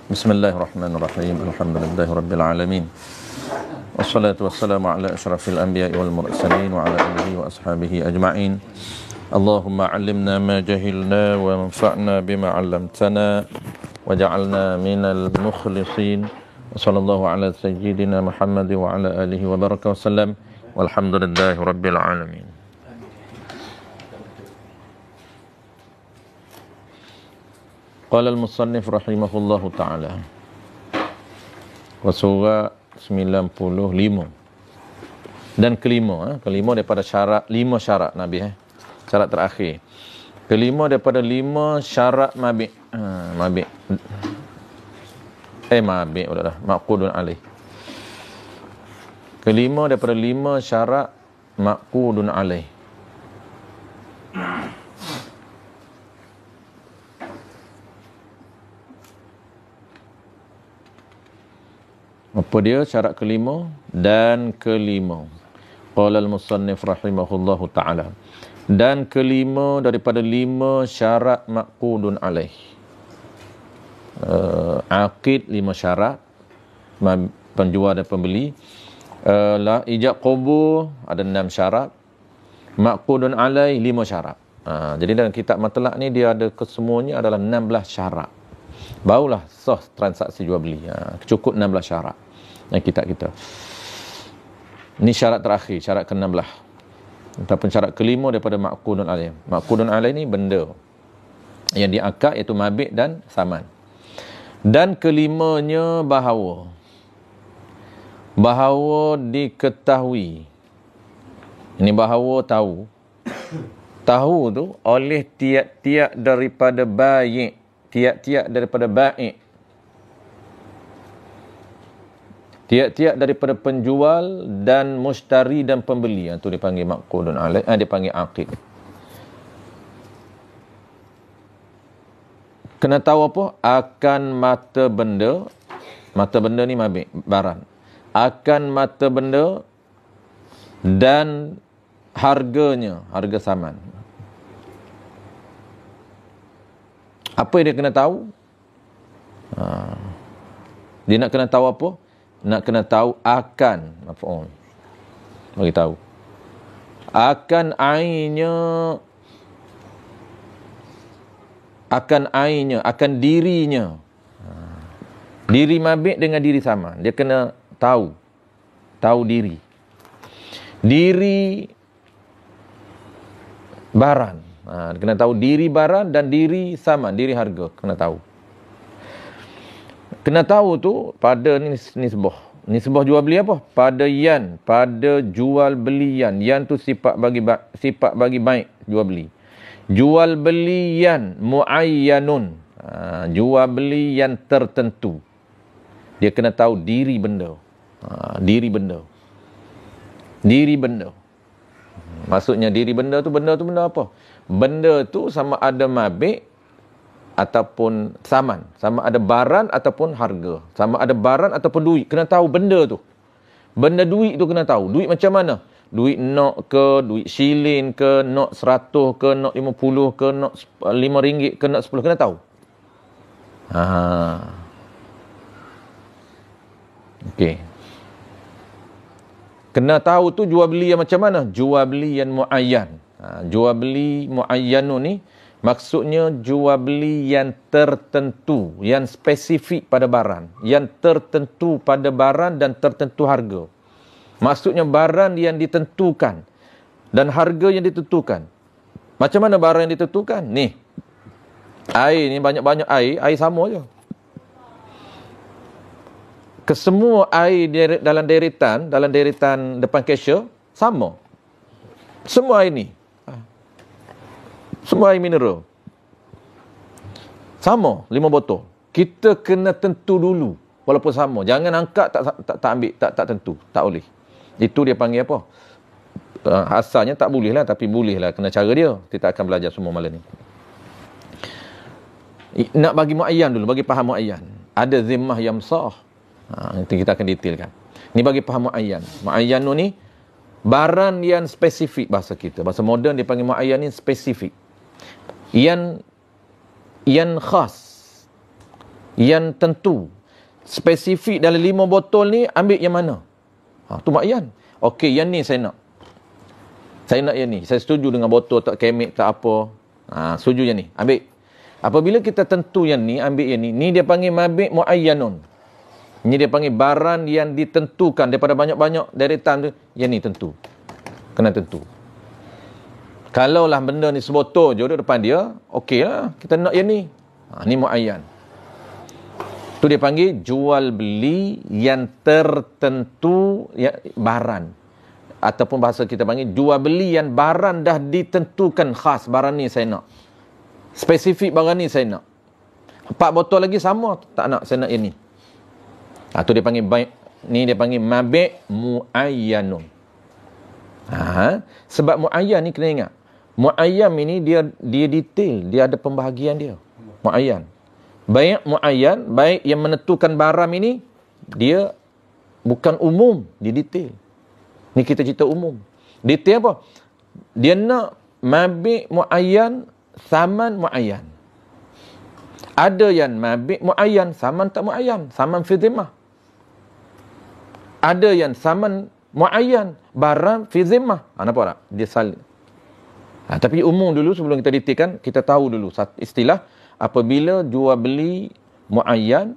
Bismillahirrahmanirrahim. Alhamdulillahirabbil alamin. Wassalatu wassalamu ala asyrafil anbiya'i wal mursalin wa ala alihi wa ashabihi ajma'in. Allahumma 'allimna ma jahilna wa anfa'na bima 'allamtana waj'alna minal mukhlisin. Wassallallahu ala sayyidina Muhammad wa ala alihi wa baraka wasallam. Walhamdulillahirabbil alamin. Qala al-musannif rahimahullahu ta'ala wa surah 95 dan kelima daripada syarat, 5 syarat Nabi syarat terakhir, kelima daripada 5 syarat mabit maqudun alaih, kelima daripada 5 syarat maqudun alaih. Apa dia syarat kelima dan kelima? Qala al-musannif rahimahullahu ta'ala. Dan kelima daripada 5 syarat maqudun alaih. Aqid 5 syarat, penjual dan pembeli. Ijab qabul ada 6 syarat. Maqudun alaih 5 syarat. Jadi dalam kitab matlak ni dia ada kesemuanya adalah 16 syarat. Barulah sah transaksi jual beli. Cukup 16 syarat. Yang kita. Ini syarat terakhir, syarat ke-16. Ataupun syarat kelima daripada maqudun alaih. Maqudun alaih ni benda yang diakad, iaitu mabit dan saman. Dan kelimanya bahawa diketahui. Ini bahawa tahu. Tahu tu oleh tiap-tiap daripada bayi', tiap-tiap daripada ba'i', tiap-tiap daripada penjual dan mustari dan pembeli. Itu dipanggil maqudun alaih, dipanggil aqid. Kena tahu apa? Akan mata benda ni mabit, barang. Akan mata benda dan harganya, harga saman. Apa yang dia kena tahu? Dia nak kena tahu apa? Nak kena tahu akan maf'ul. Bagi tahu. Akan ainnya, akan dirinya. Diri mabit dengan diri sama. Dia kena tahu diri. Diri barang. Dia kena tahu diri barang dan diri sama, diri harga. Kena tahu. Kena tahu tu pada nisbah. Nisbah jual beli apa? Pada yan, pada jual beli yan. Yan tu sifat bagi baik jual beli. Jual beli yan muayyanun. Jual beli yang tertentu. Dia kena tahu diri benda. Diri benda. Maksudnya diri benda tu benda apa? Benda tu sama ada mabik ataupun saman, sama ada barang ataupun harga, sama ada barang ataupun duit. Kena tahu benda tu. Benda duit tu kena tahu. Duit macam mana? Duit nok ke, duit shilling ke, nok 100 ke, nok 50 ke, nok RM5 ke, nok 10, kena tahu. Okey. Kena tahu tu jual beli yang macam mana? Jual beli yang muayyan. Jual beli muayyanun ni maksudnya jual beli yang tertentu, yang spesifik pada barang, yang tertentu pada barang dan tertentu harga. Maksudnya barang yang ditentukan dan harga yang ditentukan. Macam mana barang yang ditentukan? Ni, air ni banyak-banyak air sama je. Kesemua air dalam deretan depan cashier sama. Semua air ni. Semua air mineral. Sama, 5 botol. Kita kena tentu dulu. Walaupun sama. Jangan angkat, tak ambil, tak tentu. Tak boleh. Itu dia panggil apa? Asalnya tak boleh lah, tapi boleh lah. Kena cara dia. Kita akan belajar semua malam ni. Nak bagi muayyan dulu, bagi faham muayyan. Ada zimmah yang sah. Nanti kita akan detailkan. Ni bagi faham muayyan. Muayyan ni barang yang spesifik, bahasa kita. Bahasa moden dia panggil muayyan ni spesifik. Yang khas. yang tentu, spesifik dalam 5 botol ni, ambil yang mana? Tu muayyan. Okey, yang ni saya nak. Saya nak yang ni. Saya setuju dengan botol tak kemik tak apa. Setuju yang ni. Ambil. Apabila kita tentu yang ni, ambil yang ni. Ni dia panggil mabik muayyanun. Ini dia panggil barang yang ditentukan daripada banyak-banyak deretan tu. Yang ni tentu. Kena tentu. Kalaulah benda ni sebotol je duduk depan dia, okey lah. Kita nak yang ni. Ni muayyan. Tu dia panggil jual beli yang tertentu barang. Ataupun bahasa kita panggil jual beli yang barang dah ditentukan khas. Barang ni saya nak. Spesifik barang ni saya nak. 4 botol lagi sama. Tak nak, saya nak yang ni. Tu dia panggil baik. Ni dia panggil mabik muayyanun. Sebab muayyan ni kena ingat. Muayyan ini dia detail. Dia ada pembahagian dia. Muayyan. Baik muayyan, baik yang menentukan barang ini, dia bukan umum, dia detail. Ni kita cerita umum. Detail apa? Dia nak mabik muayyan, saman muayyan. Ada yang mabik muayyan, saman tak muayyan, saman fi zimmah. Ada yang saman muayyan, barang fi zimmah. Nampak tak? Dia saling. Tapi umum dulu sebelum kita detailkan, kita tahu dulu istilah. Apabila jual beli muayyan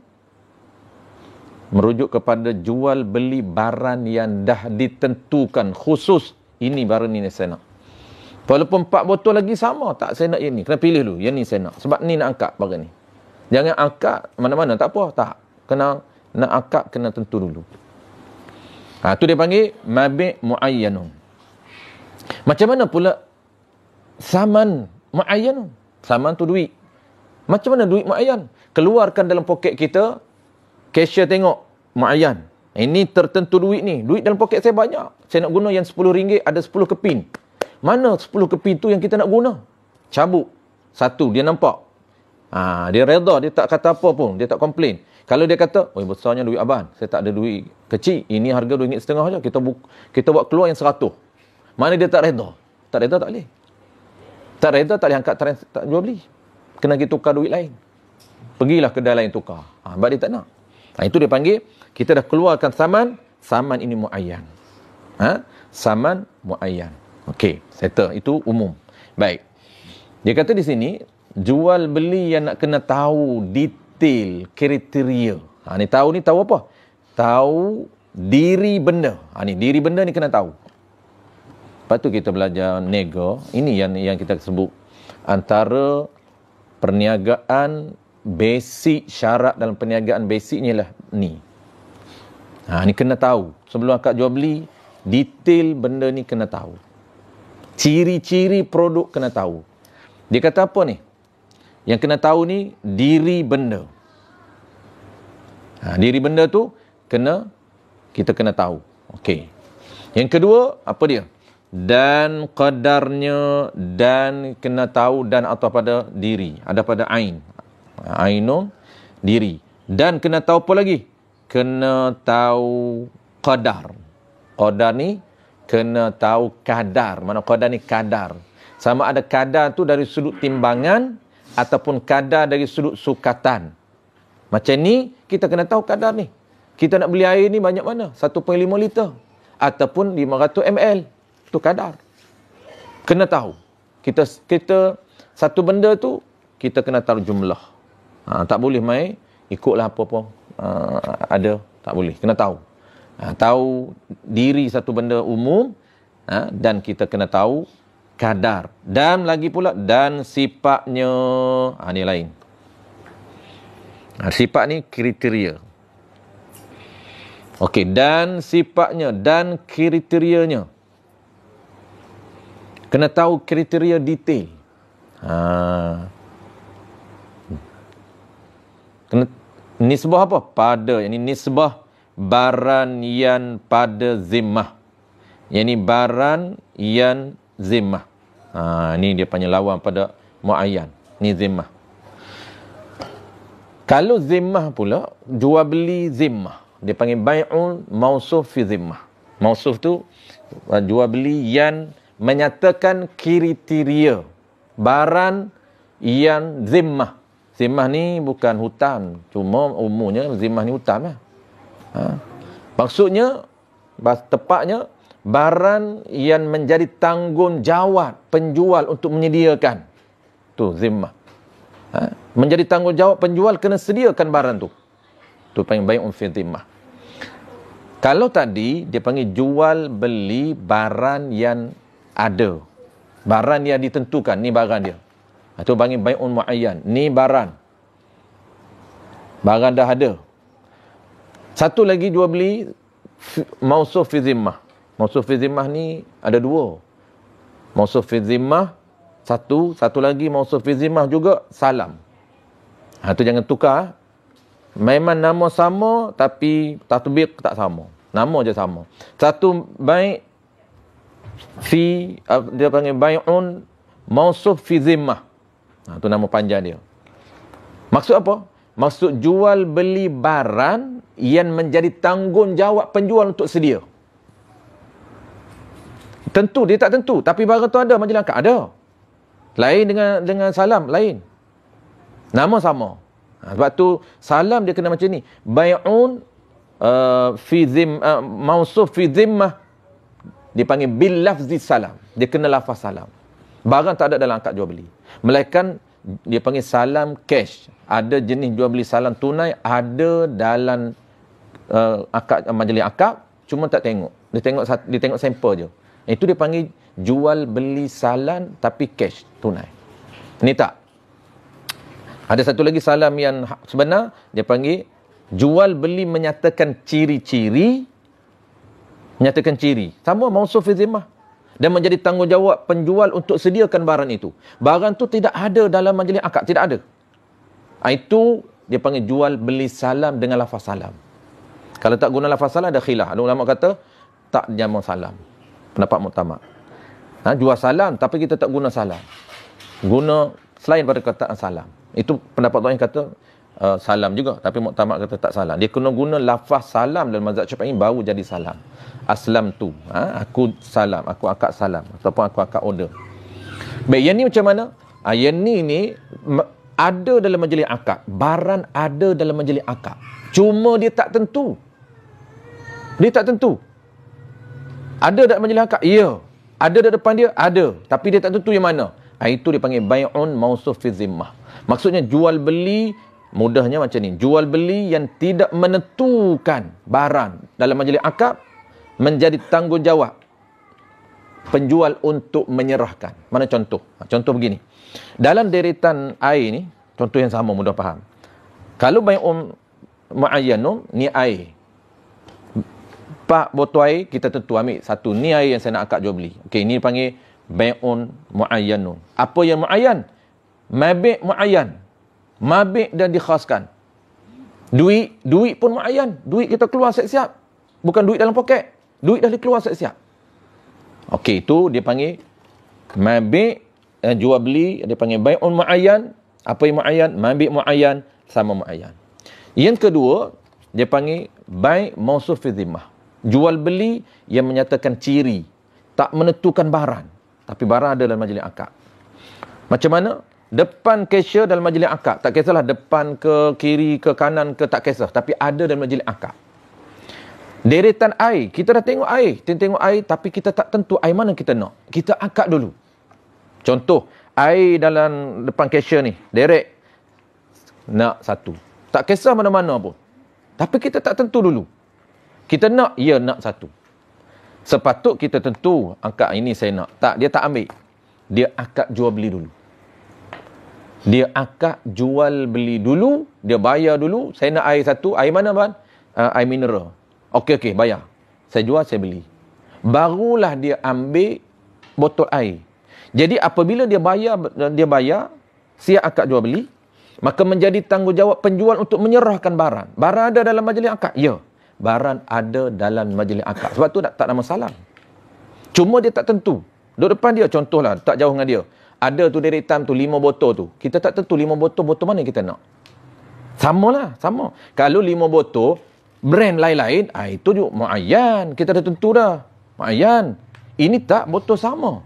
merujuk kepada jual beli barang yang dah ditentukan khusus, ini barang ni saya nak. Walaupun 4 botol lagi sama, tak saya nak yang ni. Kena pilih dulu, yang ni saya nak. Sebab ni nak angkat barang ni. Jangan angkat mana-mana, tak apa, tak. Kena nak angkat, kena tentu dulu. Tu dia panggil mabik muayyanun. Macam mana pula saman muayyanun? Saman tu duit. Macam mana duit muayyan? Keluarkan dalam poket kita, cashier tengok, muayyan. Ini tertentu duit ni. Duit dalam poket saya banyak. Saya nak guna yang RM10, ada 10 keping. Mana 10 keping tu yang kita nak guna? Cabut. Satu, dia nampak. Dia reda, dia tak kata apa pun. Dia tak komplain. Kalau dia kata, besarnya duit abang. Saya tak ada duit kecil. Ini harga RM2.5 je. Kita buat keluar yang 100. Mana dia tak reda? Tak reda tak boleh. Tak reda tak boleh angkat tak jual beli. Kena pergi tukar duit lain. Pergilah kedai lain tukar. Sebab dia tak nak. Itu dia panggil, kita dah keluarkan saman. Saman ini muayyan. Saman muayyan. Okey, settle. Itu umum. Baik. Dia kata di sini, jual beli yang nak kena tahu detail, kriteria. Ni tahu apa? Tahu diri benda. Ni diri benda ni kena tahu. Lepas tu kita belajar nego. Ini yang kita sebut antara perniagaan basic, syarat dalam perniagaan basic ni lah ni. Ni kena tahu. Sebelum akad jual beli, detail benda ni kena tahu. Ciri-ciri produk kena tahu. Dia kata apa ni? Yang kena tahu ni, diri benda. Diri benda tu, kita kena tahu. Okey. Yang kedua, apa dia? Dan qadarnya, dan kena tahu, dan atau pada diri. Ada pada ain. Ainun, diri. Dan kena tahu apa lagi? Kena tahu qadar. Qadar ni, kena tahu kadar. Mana qadar ni? Kadar. Sama ada kadar tu dari sudut timbangan, ataupun kadar dari sudut sukatan. Macam ni, kita kena tahu kadar ni. Kita nak beli air ni banyak mana? 1.5 liter. Ataupun 500 ml. Itu kadar. Kena tahu. Kita satu benda tu, kita kena tahu jumlah. Tak boleh main, ikutlah apa-apa. Ada, tak boleh. Kena tahu. Tahu diri satu benda umum, dan kita kena tahu kadar. Dan lagi pula, dan sifatnya. Ni lain. Sifat ni kriteria. Okey, dan sifatnya, dan kriterianya. Kena tahu kriteria detail. Nisbah apa? Pada. Ini nisbah barang yang pada zimmah. Yang ni barang yang zimmah. Ni dia panggil lawan pada muayyan. Ni zimmah. Kalau zimmah pula, jual beli zimmah. Dia panggil bai'un mausuf fi zimmah. Mausuf tu jual beli yang menyatakan kriteria barang yang zimmah. Zimmah ni bukan hutang. Cuma umumnya zimmah ni hutang lah. Maksudnya, tepatnya, barang yang menjadi tanggungjawab penjual untuk menyediakan. Tu zimmah. Menjadi tanggungjawab penjual kena sediakan barang tu. Tu panggil bai'un fi zimmah. Kalau tadi, dia panggil jual beli barang yang ada. Barang yang ditentukan, ni barang dia. Itu panggil bai'un muayyan. Ni barang. Barang dah ada. Satu lagi jual beli mausuf fi zimmah. Mausuf fi zimmah ni ada dua. Mausuf fi zimmah satu lagi mausuf fi zimmah juga salam. Itu jangan tukar. Memang nama sama tapi tatbiq tak sama. Nama je sama. Satu bai' fi, dia panggil bai'un mausuf fi zimmah. Itu nama panjang dia. Maksud apa? Maksud jual beli barang yang menjadi tanggungjawab penjual untuk sedia. Tentu, dia tak tentu. Tapi barang tu ada majlis akad. Ada. Lain dengan salam, lain. Nama sama. Sebab tu salam dia kena macam ni. Bai'un mausuf fi zimmah. Dipanggil bil lafzi salam. Dia kena lafaz salam. Barang tak ada dalam akad jual beli. Melainkan dia panggil salam cash. Ada jenis jual beli salam tunai, ada dalam akad majlis akad, cuma tak tengok. Dia tengok sampel je. Itu dia panggil jual beli salam tapi cash tunai. Ini tak. Ada satu lagi salam yang sebenar, dia panggil jual beli menyatakan ciri-ciri, menyatakan ciri. Sama mausuf fi zimmah. Dan menjadi tanggungjawab penjual untuk sediakan barang itu. Barang tu tidak ada dalam majlis akad, tidak ada. Itu dia panggil jual beli salam dengan lafaz salam. Kalau tak guna lafaz salam ada khilaf. Ada ulama kata tak jamak salam. Pendapat muktamad. Jual salam tapi kita tak guna salam. Guna selain pada kataan salam. Itu pendapat lain kata salam juga, tapi muktamad kata tak salam. Dia kena guna lafaz salam dalam mazhab Syafi'i baru jadi salam. Aslam tu, aku salam, aku akad salam ataupun aku akad order. Baik, yang ni macam mana? Yang ni ada dalam majlis akad. Barang ada dalam majlis akad. Cuma dia tak tentu. Dia tak tentu. Ada dalam majlis akad? Ya. Ada di depan dia? Ada. Tapi dia tak tentu yang mana. Itu dipanggil bai'un mausuf fi zimmah. Maksudnya jual beli, mudahnya macam ni. Jual beli yang tidak menentukan barang dalam majlis akad menjadi tanggungjawab penjual untuk menyerahkan. Mana contoh? Contoh begini. Dalam deretan air ni, contoh yang sama mudah faham. Kalau bai'un muayyanun, ni air. 4 botol air, kita tentu ambil satu. Ni air yang saya nak akad jual beli. Okey, ni panggil bai'un muayyanun. Apa yang muayyan? Mabi' muayyan. Mabi' dah dikhaskan. Duit pun muayyan. Duit kita keluar siap-siap. Bukan duit dalam poket. Duit dah dikeluar siap-siap. Okey, itu dia panggil mabi', jual beli, dia panggil bai'un muayyan. Apa yang muayyan? Mabi' muayyan sama muayyan. Yang kedua, dia panggil bai' mausuf fi zimmah. Jual beli yang menyatakan ciri, tak menentukan barang, tapi barang ada dalam majlis akad. Macam mana? Depan cashier dalam majlis akad, tak kisahlah depan ke kiri ke kanan ke, tak kisah, tapi ada dalam majlis akad. Deretan air, kita dah tengok air, tapi kita tak tentu air mana kita nak. Kita akad dulu. Contoh, air dalam depan cashier ni, deret nak satu. Tak kisah mana-mana pun. Tapi kita tak tentu dulu. Kita nak, ya nak satu. Sepatut kita tentu, akad ini saya nak. Tak, dia tak ambil. Dia akad jual beli dulu. Dia akad jual beli dulu, dia bayar dulu. Saya nak air satu, air mana Ban? Air mineral. Okey, bayar. Saya jual, saya beli. Barulah dia ambil botol air. Jadi apabila dia bayar, siap akad jual beli, maka menjadi tanggungjawab penjual untuk menyerahkan barang. Barang ada dalam majlis akad? Ya. Barang ada dalam majlis akad. Sebab tu tak nama salam. Cuma dia tak tentu. Duduk depan dia, contohlah, tak jauh dengan dia. Ada tu deretan tu, 5 botol tu. Kita tak tentu 5 botol mana kita nak. Sama. Kalau 5 botol, brand lain-lain, itu juga muayyan. Kita dah tentu dah. Muayyan. Ini tak, botol sama.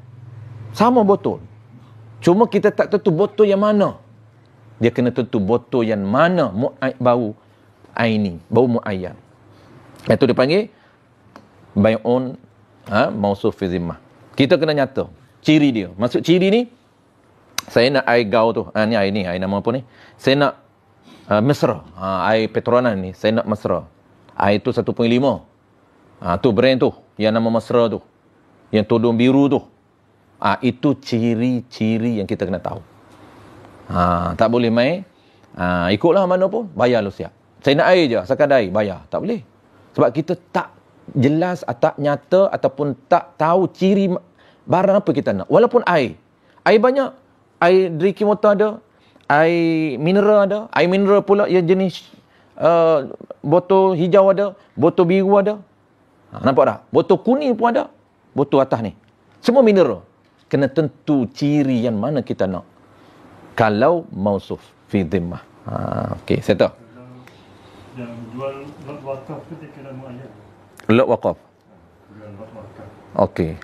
Sama botol. Cuma kita tak tentu botol yang mana. Dia kena tentu botol yang mana bau aini, bau muayyan. Itu dipanggil bai'un mausuf fi zimmah. Kita kena nyata ciri dia. Maksud ciri ni, saya nak air gau tu. Ni air nama apa ni? Saya nak mesra. Air Petronas ni, saya nak mesra. Air tu 1.5. Tu brand tu, yang nama mesra tu. Yang tudung biru tu. Itu ciri-ciri yang kita kena tahu. Tak boleh main. Ikutlah mana pun, bayar lu siap. Saya nak air je, sekadar air, bayar. Tak boleh. Sebab kita tak jelas, tak nyata ataupun tak tahu ciri barang apa kita nak. Walaupun air. Air banyak. Air drinking water ada. Air mineral ada. Air mineral pula yang jenis botol hijau ada. Botol biru ada. Nampak tak? Botol kuning pun ada. Botol atas ni. Semua mineral. Kena tentu ciri yang mana kita nak. Kalau mausuf fi dhimmah. Okey, saya tahu. Yang jual lot wakaf tu dia kena muayyan. Lot wakaf. Okey.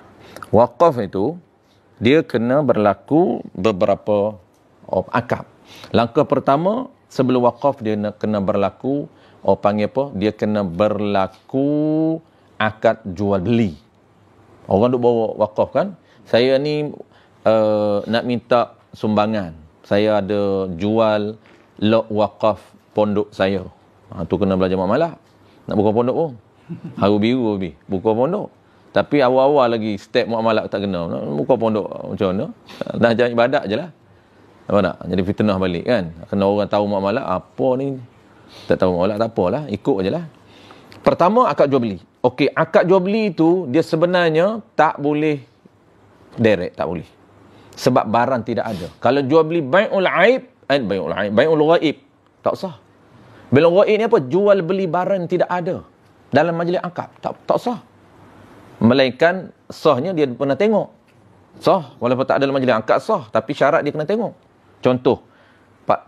Wakaf itu dia kena berlaku beberapa akad. Langkah pertama sebelum wakaf dia kena berlaku panggil apa? Dia kena berlaku akad jual beli. Orang duk bawa wakaf kan? Saya ni nak minta sumbangan. Saya ada jual lot wakaf pondok saya. Tu kena belajar muamalah. Nak buka pondok pun. Haru biru lebih. Buka pondok. Tapi awal-awal lagi step muamalah tak kena. Nak buka pondok macam mana? Dah jalan ibadat je lah. Apa tak? Jadi fitnah balik kan. Kena orang tahu muamalah. Apa ni? Tak tahu muamalah tak apalah. Ikut je lah. Pertama, akad jual beli. Okey, akad jual beli tu dia sebenarnya tak boleh direct. Tak boleh. Sebab barang tidak ada. Kalau jual beli bai'ul aib, bai'ul ghaib, tak sah. Bai'ul ghaib ni apa? Jual beli barang tidak ada dalam majlis akad. Tak sah. Melainkan sahnya dia pernah tengok. Sah. Walaupun tak ada dalam majlis akad sah. Tapi syarat dia kena tengok. Contoh,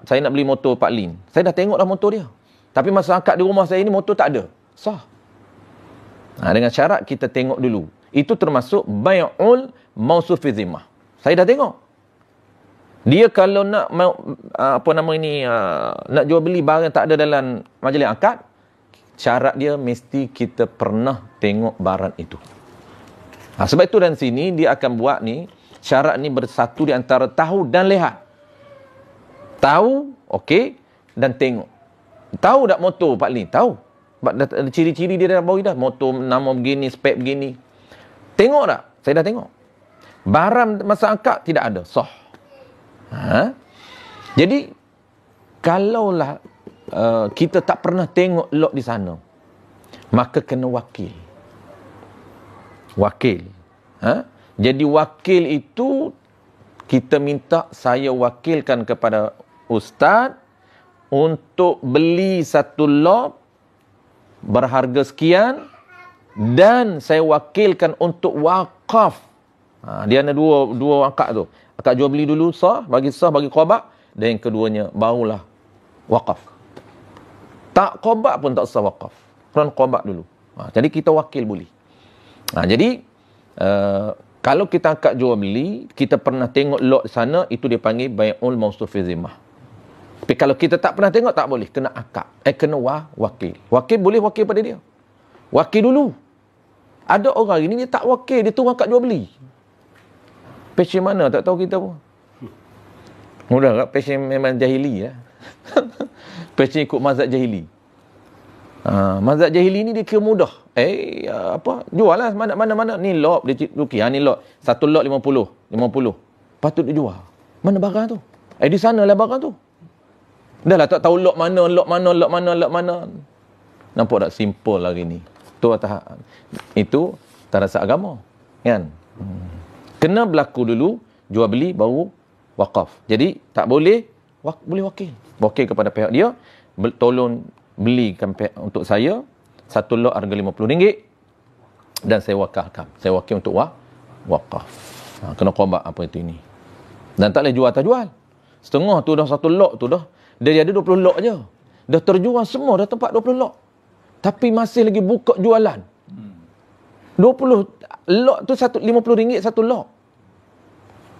saya nak beli motor Pak Lin. Saya dah tengok dah motor dia. Tapi masa akad di rumah saya ni motor tak ada. Sah. Dengan syarat kita tengok dulu. Itu termasuk bai'ul mausuf fi zimmah. Saya dah tengok. Dia kalau nak nak jual beli barang tak ada dalam majlis akad, syarat dia mesti kita pernah tengok barang itu. Sebab itu dan sini dia akan buat ni, syarat ni bersatu di antara tahu dan lihat. Tahu, okey, dan tengok. Tahu tak motor Pak Lin? Tahu. Ciri-ciri dia dah bagi dah. Motor nama begini, spek begini. Tengok tak? Saya dah tengok. Barang masa akad tidak ada. Sah. Jadi, kalaulah kita tak pernah tengok lot di sana, maka kena wakil. Wakil. Jadi wakil itu kita minta saya wakilkan kepada ustaz untuk beli satu lot berharga sekian dan saya wakilkan untuk wakaf. Dia ada dua akad tu. Akad jual beli dulu sah, bagi qabak, dan yang keduanya barulah wakaf. Tak qabak pun tak sah wakaf. Perlu qabak dulu. Jadi kita wakil boleh. Jadi kalau kita akad jual beli, kita pernah tengok lot sana, itu dia panggil bai'ul mausuf fi zimmah. Tapi kalau kita tak pernah tengok, tak boleh. Kena akad. Kena wakil. Wakil boleh wakil pada dia. Wakil dulu. Ada orang ini dia tak wakil, dia tu akad jual beli. Passion mana tak tahu kita pun. Mudah tak? Passion memang jahili lah. Passion ikut mazhab jahili. Mazhab jahili ni dia kira mudah. Jual lah mana-mana. Ni lot dia ruki. Ni lot. Satu lot 50. Patut dia jual. Mana barang tu? Di sana lah barang tu. Dah lah tak tahu lot mana. Nampak tak simple lagi ni. Itu tak rasa agama. Kan? Kena berlaku dulu, jual beli, baru wakaf. Jadi, tak boleh, boleh wakil. Wakil kepada pihak dia, tolong belikan untuk saya, satu lot harga RM50, dan saya wakafkan. Saya wakil untuk wakaf. Kena qabak apa itu ini. Dan tak boleh jual atas jual. Setengah tu dah satu lot tu dah. Dia ada 20 lot je. Dah terjual semua, dah tempat 20 lot. Tapi masih lagi buka jualan. 20 lot tu RM50 satu lot.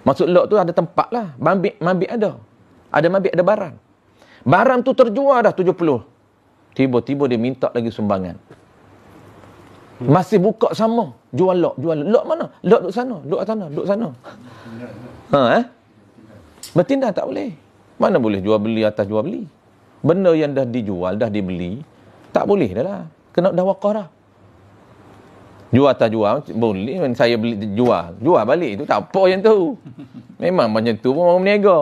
Maksud lot tu ada tempat lah. Mabik ada. Ada mabit, ada barang. Barang tu terjual dah 70. Tiba-tiba dia minta lagi sumbangan. Masih buka sama. Jual lok. Lok mana? Lok duduk sana. Duduk sana. Bertindak tak boleh. Mana boleh jual beli atas jual beli. Benda yang dah dijual, dah dibeli, tak boleh dah lah. Kena dah wakaf dah. Jual atas jual, boleh. Saya beli jual balik tu tak apa yang tu. Memang macam tu pun orang berniaga.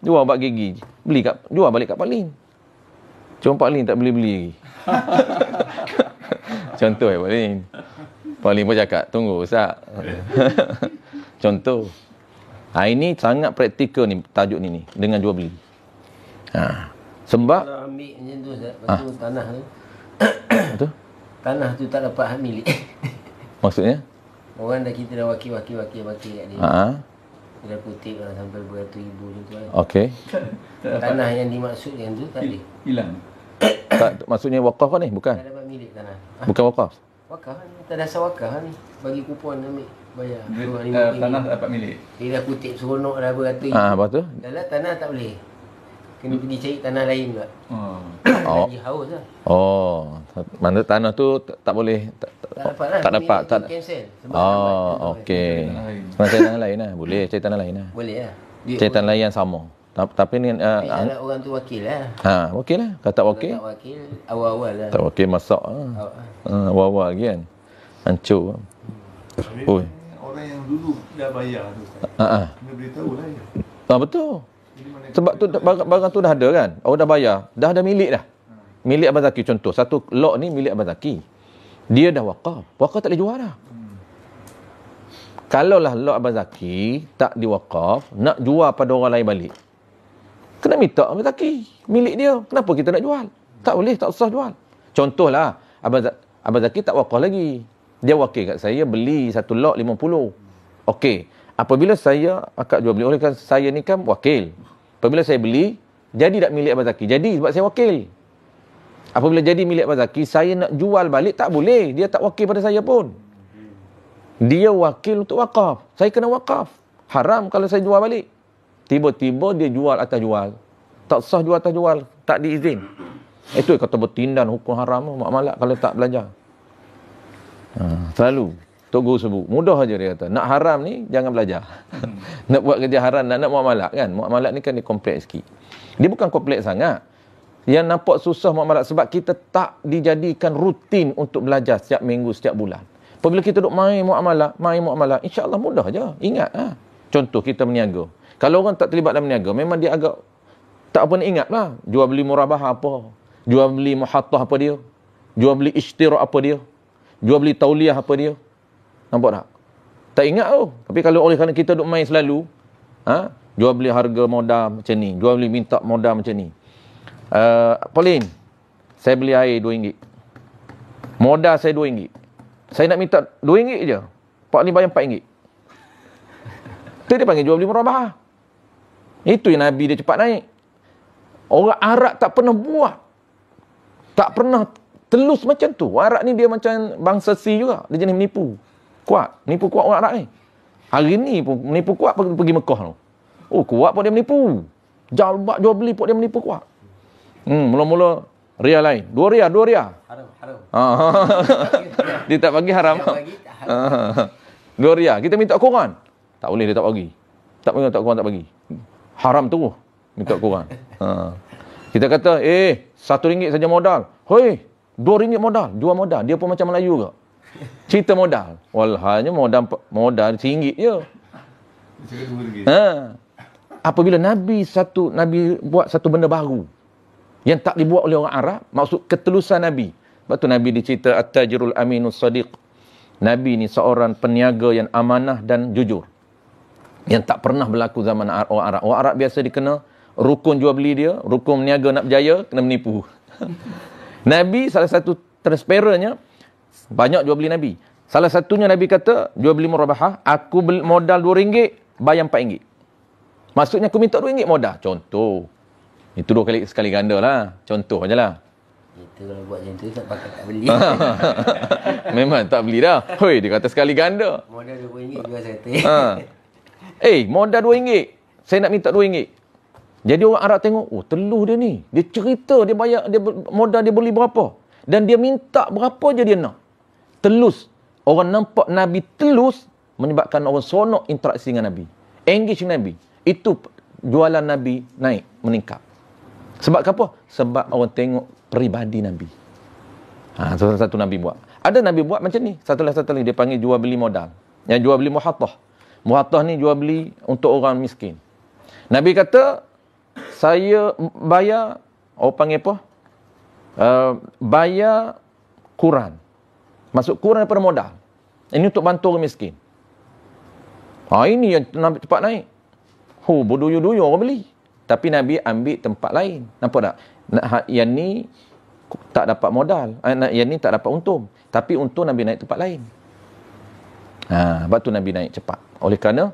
Jual bak gigi. Jual balik kat Pak Lin. Cuma Pak Lin tak beli-beli lagi. Contoh Pak Lin. Pak Lin pun cakap, tunggu Ustaz. Contoh. Ini sangat praktikal ni, tajuk ni dengan jual beli. Sebab kalau ambil macam tu Ustaz, lepas tu tanah tu betul? Tanah tu tak dapat hak milik. Maksudnya? Orang dah kita dah wakil kat dia. Dia dah kutip lah sampai beratus ribu macam tu kan. Okey. Tanah yang dimaksudkan tu tak ada. Hilang. Tak, maksudnya wakaf kan ni? Bukan. Tak dapat milik tanah. Bukan wakaf. Wakaf kan? Tak dasar wakaf kan ni. Bagi kupon ambil bayar. Tanah tak dapat milik. Dia dah kutip seronok dah beratus ribu. Lepas tu? Dalam tanah tak boleh. Kena pergi cari tanah lain pula. Lagi haus lah. Mana tanah tu tak boleh Tak dapat lah. tak dapat. Tak cancel. Sebab Okey. Cari tanah lain lah. Boleh cari tanah lain lah. boleh lah. Cari tanah lain yang sama. Tapi ni Anak orang tu wakil lah. okey lah. Kalau tak wakil, Tak wakil, awal-awal lah. tak wakil masak awal-awal lagi kan. Hancur. Oi. Orang yang dulu dah bayar tu. Kena beritahu lah ya. Betul. Sebab tu barang tu dah ada kan. Orang dah bayar, dah ada milik dah. Milik Abang Zaki contoh. Satu lot ni milik Abang Zaki. Dia dah wakaf. Wakaf tak boleh jual dah. Kalaulah lot Abang Zaki tak diwakaf, nak jual pada orang lain balik, kena minta Abang Zaki. Milik dia. Kenapa kita nak jual? Tak boleh, tak usah jual. Contohlah, Abang Zaki tak wakaf lagi. Dia wakil kat saya beli satu lot 50. Okey. Apabila saya akad jual beli, oleh kerana saya ni kan wakil. Apabila saya beli, jadi tak milik Abang Zaki. Jadi sebab saya wakil. Apabila jadi milik Abang Zaki, saya nak jual balik, tak boleh. Dia tak wakil pada saya pun. Dia wakil untuk wakaf. Saya kena wakaf. Haram kalau saya jual balik. Tiba-tiba dia jual atas jual. Tak sah jual atas jual. Tak diizin. Itu kata bertindan hukum haram mak malak kalau tak belajar. Selalu. Tok Guru sebut. Mudah aja dia kata. Nak haram ni, jangan belajar. Nak buat kerja haram, nak muamalat kan. Muamalat ni kan dia kompleks sikit. Dia bukan kompleks sangat. Yang nampak susah muamalat sebab kita tak dijadikan rutin untuk belajar setiap minggu, setiap bulan. Apabila kita duduk main muamalat, insya-Allah mudah aja. Ingat Contoh kita berniaga. Kalau orang tak terlibat dalam berniaga, memang dia agak tak apa nak ingat lah. Jual beli murabah apa? Jual beli muhattah apa dia? Jual beli ishtirak apa dia? Jual beli tauliah apa dia? Nampak tak? Tak ingat tu. Tapi kalau oleh kerana kita duduk main selalu, jual beli harga modal macam ni, jual beli minta modal macam ni. Pauline, saya beli air RM2. Modal saya RM2. Saya nak minta RM2 je. Pak ni bayar RM4. Itu dia panggil jual beli murabah. Itu yang Nabi dia cepat naik. Orang Arab tak pernah buat. Tak pernah telus macam tu. Orang Arab ni dia macam bangsa Si juga. Dia jenis menipu. Kuat. Menipu kuat orang Arab ni. Hari ni pun menipu kuat pergi Mekah tu. Kuat pun dia menipu. Jual beli pun dia menipu kuat. Mula-mula rial lain. 2 rial. Haram. Dia tak bagi haram. 2 rial. Kita minta Quran. Tak boleh dia tak bagi. Tak bagi tak Quran tak bagi. Haram tu minta Quran. Kita kata, RM1 saja modal. Hoi, RM2 modal. Jual modal. Dia pun macam Melayu ke? Cerita modal. Walhanya modal RM1 je. Apabila Nabi buat satu benda baru yang tak dibuat oleh orang Arab, maksud ketelusan Nabi. Sebab tu Nabi dicerita At-Tajirul Aminus Sadiq. Nabi ni seorang peniaga yang amanah dan jujur. Yang tak pernah berlaku zaman orang Arab. Orang Arab biasa dikena rukun jual beli dia, rukun meniaga nak berjaya, kena menipu. Nabi salah satu transparannya, banyak jual beli Nabi. Salah satunya Nabi kata, jual beli murabahah, aku modal RM2, bayar RM4. Maksudnya aku minta RM2 modal. Contoh. Itu 2 kali sekali ganda lah. Contoh je lah. Itu kalau buat macam tu, tak pakai tak beli. Memang tak beli dah. Hoi, dia kata sekali ganda. Modal RM20, jual 100. Modal RM2. Saya nak minta RM2. Jadi orang Arab tengok, oh telus dia ni. Dia cerita, dia bayar, dia modal dia beli berapa. Dan dia minta berapa je dia nak. Telus. Orang nampak Nabi telus, menyebabkan orang seronok interaksi dengan Nabi. Engage dengan Nabi. Itu jualan Nabi naik, meningkat. Sebab apa? Sebab orang tengok peribadi Nabi. Satu Nabi buat. Ada Nabi buat macam ni. Satu lagi dia panggil jual beli modal. Yang jual beli muhattah. Muhattah ni jual beli untuk orang miskin. Nabi kata, saya bayar, orang panggil apa? Bayar Quran. Masuk Quran daripada modal. Ini untuk bantu orang miskin. Ini yang Nabi cepat naik. Berduyu-duyu orang beli. Tapi Nabi ambil tempat lain. Nampak tak? Yang ni tak dapat modal. Yang ni tak dapat untung. Tapi untung Nabi naik tempat lain. Sebab tu Nabi naik cepat. Oleh kerana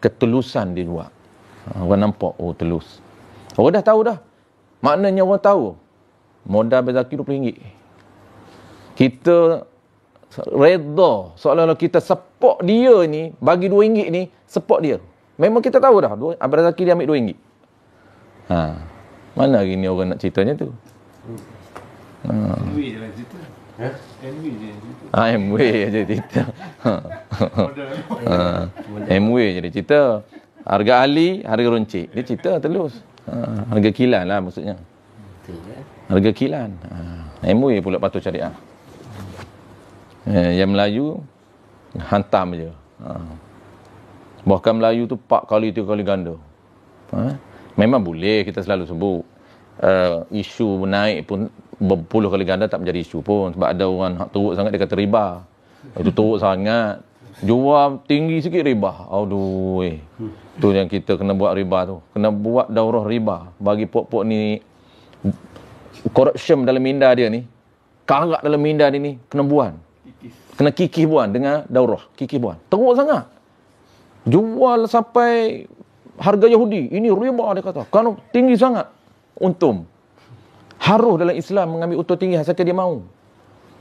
ketelusan dia buat. Orang nampak, oh telus. Orang dah tahu dah. Maknanya orang tahu. Modal berzaki RM20. Kita redha. Seolah-olah kita support dia ni, bagi RM2 ni, support dia. Memang kita tahu dah. Abang Zaki dia ambil RM2. Mana hari ni orang nak ceritanya tu? MW je lah cerita. MW je cerita. MW je cerita. MW je dia cerita. Harga Ali, harga runcit. Dia cerita telus. Harga kilan lah maksudnya. Harga kilan. MW pula patut syariah. Yang Melayu, hantam je. Bahkan Melayu tu 4 kali, 3 kali ganda. Memang boleh kita selalu sebut. Isu naik pun berpuluh kali ganda tak menjadi isu pun. Sebab ada orang hak teruk sangat dia kata riba. Itu teruk sangat. Jual tinggi sikit riba. Aduh. Tu yang kita kena buat riba tu. Kena buat daurah riba. Bagi pok-pok ni corruption dalam minda dia ni. Karak dalam minda dia ni. Kena buat. Kena kikih buat dengan daurah. Kikih buat. Teruk sangat. Jual sampai harga Yahudi. Ini riba dia kata. Kerana tinggi sangat. Untung. Harus dalam Islam mengambil untung tinggi asalkan dia mau.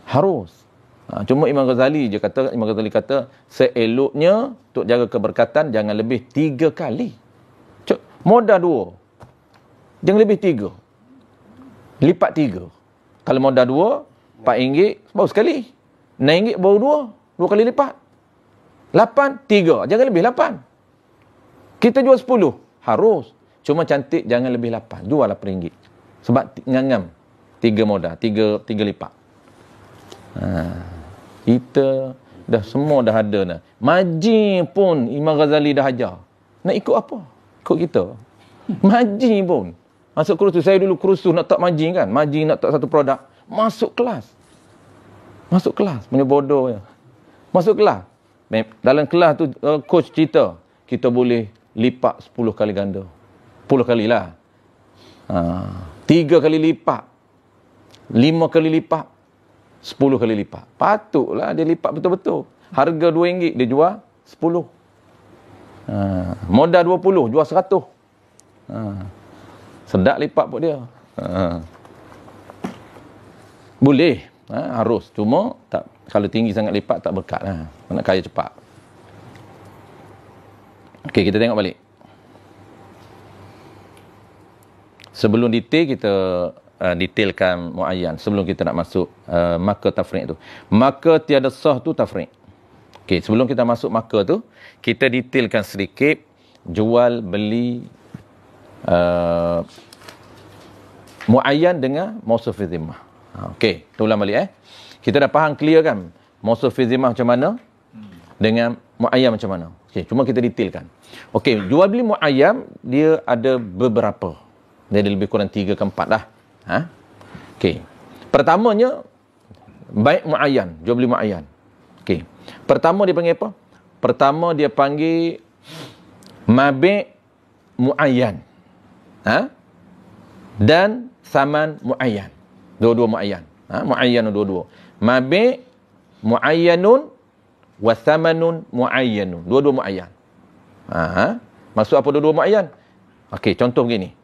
Harus. Cuma Imam Ghazali kata seeloknya untuk jaga keberkatan jangan lebih 3 kali. Modal 2. Jangan lebih 3. Lipat 3. Kalau modal 2, RM4 baru sekali. RM6 baru 2 kali lipat. 8, 3. Jangan lebih 8. Kita jual 10. Harus. Cuma cantik jangan lebih 8. Jual RM8. Sebab ngangam. 3 modal. 3 lipat. Kita dah semua dah ada dah. Margin pun Imam Ghazali dah ajar. Nak ikut apa? Ikut kita. Margin pun. Masuk kursus. Saya dulu kursus nak tak margin kan. Margin nak tak satu produk. Masuk kelas. Masuk kelas. Punya bodoh ya. Masuk kelas. Dalam kelas tu coach cerita. Kita boleh lipat 10 kali ganda. 10 kali lah. 3 kali lipat. 5 kali lipat. 10 kali lipat. Patutlah dia lipat betul-betul. Harga RM2 dia jual 10. Modal 20 jual 100. Sedap lipat pun dia. Boleh. Harus. Cuma tak, kalau tinggi sangat lipat tak berkat lah. Nak kaya cepat. Okey, kita tengok balik. Sebelum detail kita detailkan muayyan sebelum kita nak masuk markah tafriq tu. Markah tiada sah tu tafriq. Okey, sebelum kita masuk markah tu, kita detailkan sedikit jual beli muayyan dengan mausuf fi zimmah. Okey, kita ulang balik Kita dah faham clear kan mausuf fi zimmah macam mana dengan muayyan macam mana. Okey, cuma kita detailkan. Okey, jual beli muayyan dia ada beberapa. Dia ada lebih kurang 3 ke 4 dah. Okey. Pertamanya baik muayyan, jual beli muayyan. Okey. Pertama dia panggil apa? Pertama dia panggil mabi' muayyan. Dan saman muayyan. Dua-dua muayyan. Muayyan dua-dua. Mabi' muayyanun wa samanun muayyanun. Dua-dua muayyan. Maksud apa dua-dua muayyan? Okey, contoh begini.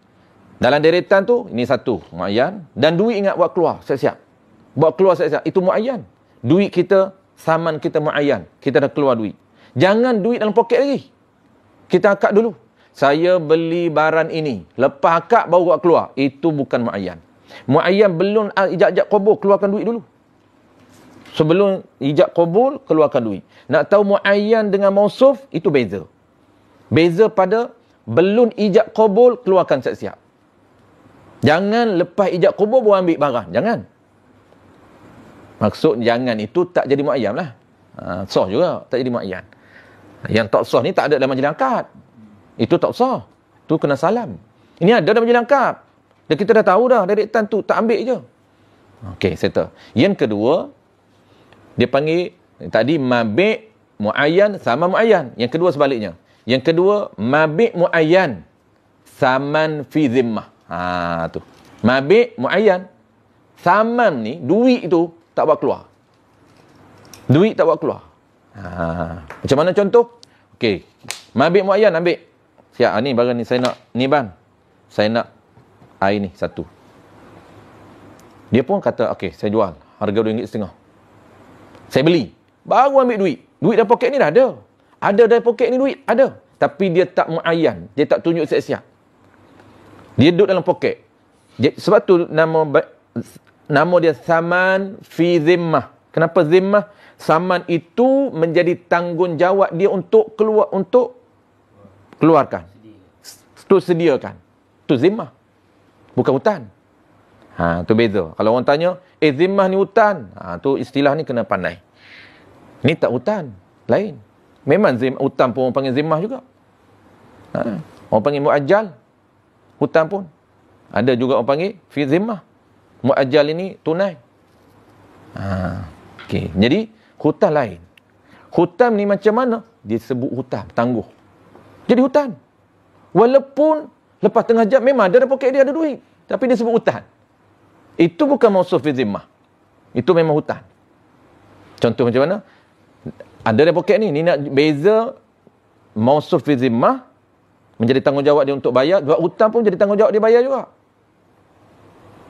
Dalam deretan tu, ini satu, muayyan. Dan duit ingat buat keluar, siap-siap. Buat keluar siap-siap, itu muayyan. Duit kita, saman kita muayyan. Kita dah keluar duit. Jangan duit dalam poket lagi. Kita akad dulu. saya beli barang ini. Lepas akad baru buat keluar. Itu bukan muayyan. Muayyan belum ijab qabul, keluarkan duit dulu. Sebelum ijab qabul, keluarkan duit. Nak tahu muayyan dengan mausuf, itu beza. Beza pada belum ijab qabul, keluarkan siap-siap. Jangan lepas ijab qabul baru ambil barang. Jangan. Maksud jangan itu tak jadi muayyan lah. Sah juga, tak jadi muayyan. Yang tak sah ni tak ada dalam majlis akad. Itu tak sah. Tu kena salam. Ini ada dalam majlis akad. Dan kita dah tahu dah dari tan tu, tak ambil je. Okey, settle. Yang kedua, dia panggil tadi mabi' muayyan sama muayyan. Yang kedua sebaliknya. Yang kedua, mabi' muayyan saman fi zimmah. Tu. Mabi' muayyan. Saman ni, duit tu tak buat keluar. Duit tak buat keluar. Macam mana contoh? Okey. Mabi' muayyan ambil. Siap, ni barang ni saya nak, ni bang. Saya nak air ni satu. Dia pun kata, okey, saya jual. Harga RM2.5. Saya beli. Baru ambil duit. Duit dalam poket ni dah ada. Ada dalam poket ni duit, ada. Tapi dia tak muayyan. Dia tak tunjuk siap-siap. Dia duduk dalam poket. Sebab tu nama dia saman fi zimmah. Kenapa zimmah? Saman itu menjadi tanggungjawab dia untuk keluarkan. Untuk sediakan. Itu zimmah. Bukan hutang. Tu beza. Kalau orang tanya, zimmah ni hutang. Tu istilah ni kena pandai. Ni tak hutang. Lain. Memang hutang pun orang panggil zimmah juga. Orang panggil muajjal. Hutang pun. Ada juga orang panggil fi zimmah. Muajjal ini tunai. Okey. Jadi, hutang lain. Hutang ni macam mana? Dia sebut hutang. Tangguh. Jadi hutang. Walaupun lepas tengah jam memang ada dalam poket dia ada duit. Tapi dia sebut hutang. Itu bukan mausuf fi zimmah. Itu memang hutang. Contoh macam mana? Ada dalam poket ni. Ni nak beza mausuf fi zimmah menjadi tanggungjawab dia untuk bayar. Sebab hutang pun jadi tanggungjawab dia bayar juga.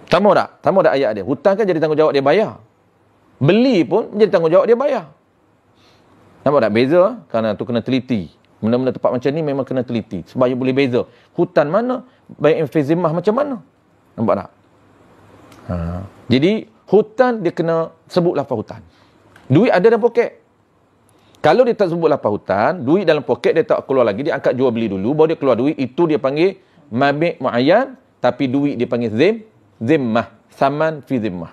Sama tak? Sama tak ayat dia? Hutang kan jadi tanggungjawab dia bayar. Beli pun menjadi tanggungjawab dia bayar. Nampak tak? Beza. Kerana tu kena teliti. Benda-benda tempat macam ni memang kena teliti. Sebab you boleh beza. Hutang mana? Baik fi zimmah macam mana? Nampak tak? Jadi, hutang dia kena sebut lafaz hutang. Duit ada dalam poket. Kalau dia tak sebut lafaz hutang, duit dalam poket dia tak keluar lagi. Dia angkat jual beli dulu. Baru dia keluar duit. Itu dia panggil mabi' muayyan. Tapi duit dia panggil zimmah. Saman fi zimmah.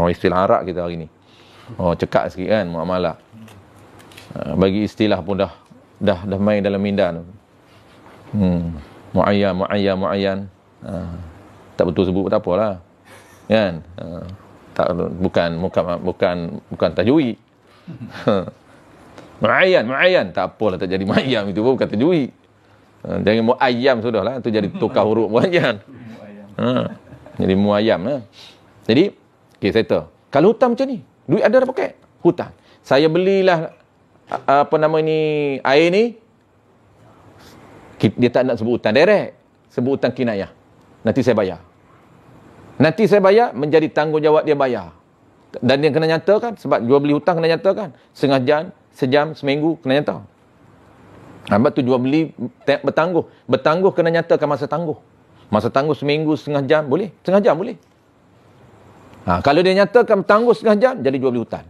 Istilah Arab kita hari ni. Cekak sikit kan muamalah. Bagi istilah pun dah main dalam minda tu. Muayyan. Tak betul sebut tak apalah. Kan? Bukan tajwid. Muayyan tak apalah, tak jadi muayyam, itu pun bukan tajwid. Jangan muayyam sudahlah, tu jadi tukar huruf muayyan. Jadi muayyam lah. Jadi okey, settle. Kalau hutang macam ni, duit ada dalam poket, hutang. Saya belilah air ni, dia tak nak sebut hutang direct, sebut hutang kinayah. Nanti saya bayar menjadi tanggungjawab dia bayar. Dan dia kena nyatakan, sebab jual beli hutang kena nyatakan. Setengah jam, sejam, seminggu kena nyata. Sebab tu jual beli bertangguh. Bertangguh kena nyatakan masa tangguh. Masa tangguh seminggu, setengah jam, boleh? Setengah jam boleh. Kalau dia nyatakan bertangguh setengah jam, jadi jual beli hutang.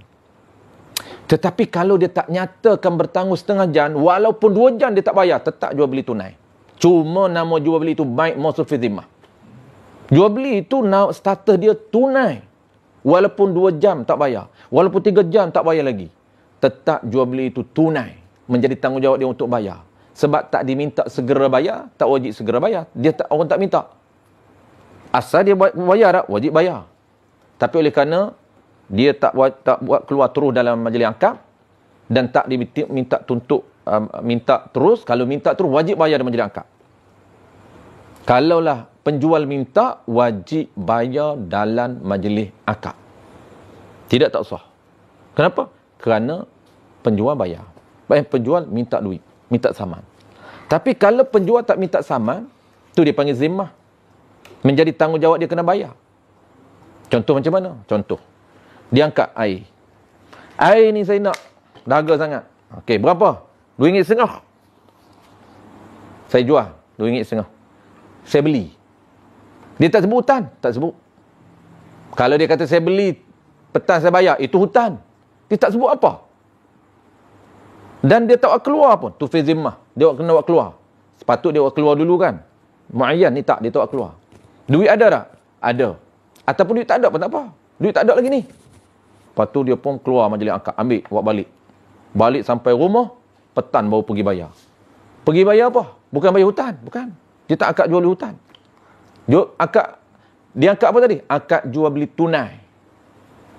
Tetapi kalau dia tak nyatakan bertangguh setengah jam, walaupun 2 jam dia tak bayar, tetap jual beli tunai. Cuma nama jual beli itu baik mausuf fi zimmah. Jual beli itu status dia tunai. Walaupun 2 jam tak bayar, walaupun 3 jam tak bayar lagi, tetap jual beli itu tunai. Menjadi tanggungjawab dia untuk bayar. Sebab tak diminta segera bayar, tak wajib segera bayar. Orang tak minta. Asal dia bayar tak, wajib bayar. Tapi oleh kerana dia tak buat keluar terus dalam majlis akad dan tak diminta minta terus, kalau minta terus wajib bayar dalam majlis akad. Kalaulah penjual minta, wajib bayar dalam majlis akad. Tidak tak sah. Kenapa? Kerana penjual bayar. Penjual minta duit, minta saman. Tapi kalau penjual tak minta saman, tu dia panggil zimmah. Menjadi tanggungjawab dia kena bayar. Contoh macam mana? Contoh. Dia angkat air. Air ni saya nak. Dahaga sangat. Okey, berapa? RM2.5. Saya jual RM2.50. Saya beli. Dia tak sebut hutang, tak sebut. Kalau dia kata saya beli, petang saya bayar, itu hutang. Dia tak sebut apa. Dan dia tak keluar pun. Tu fi zimmah. Dia kena buat keluar. Sepatut dia buat keluar dulu kan. Muayyan ni tak, dia tak keluar. Duit ada tak? Ada. Ataupun duit tak ada pun tak apa. Duit tak ada lagi ni. Lepas tu dia pun keluar majlis akad. Ambil, buat balik. Balik sampai rumah, petang baru pergi bayar. Pergi bayar apa? Bukan bayar hutang. Bukan. Dia tak akad jual beli hutang. Dia akad apa tadi? Akad jual beli tunai.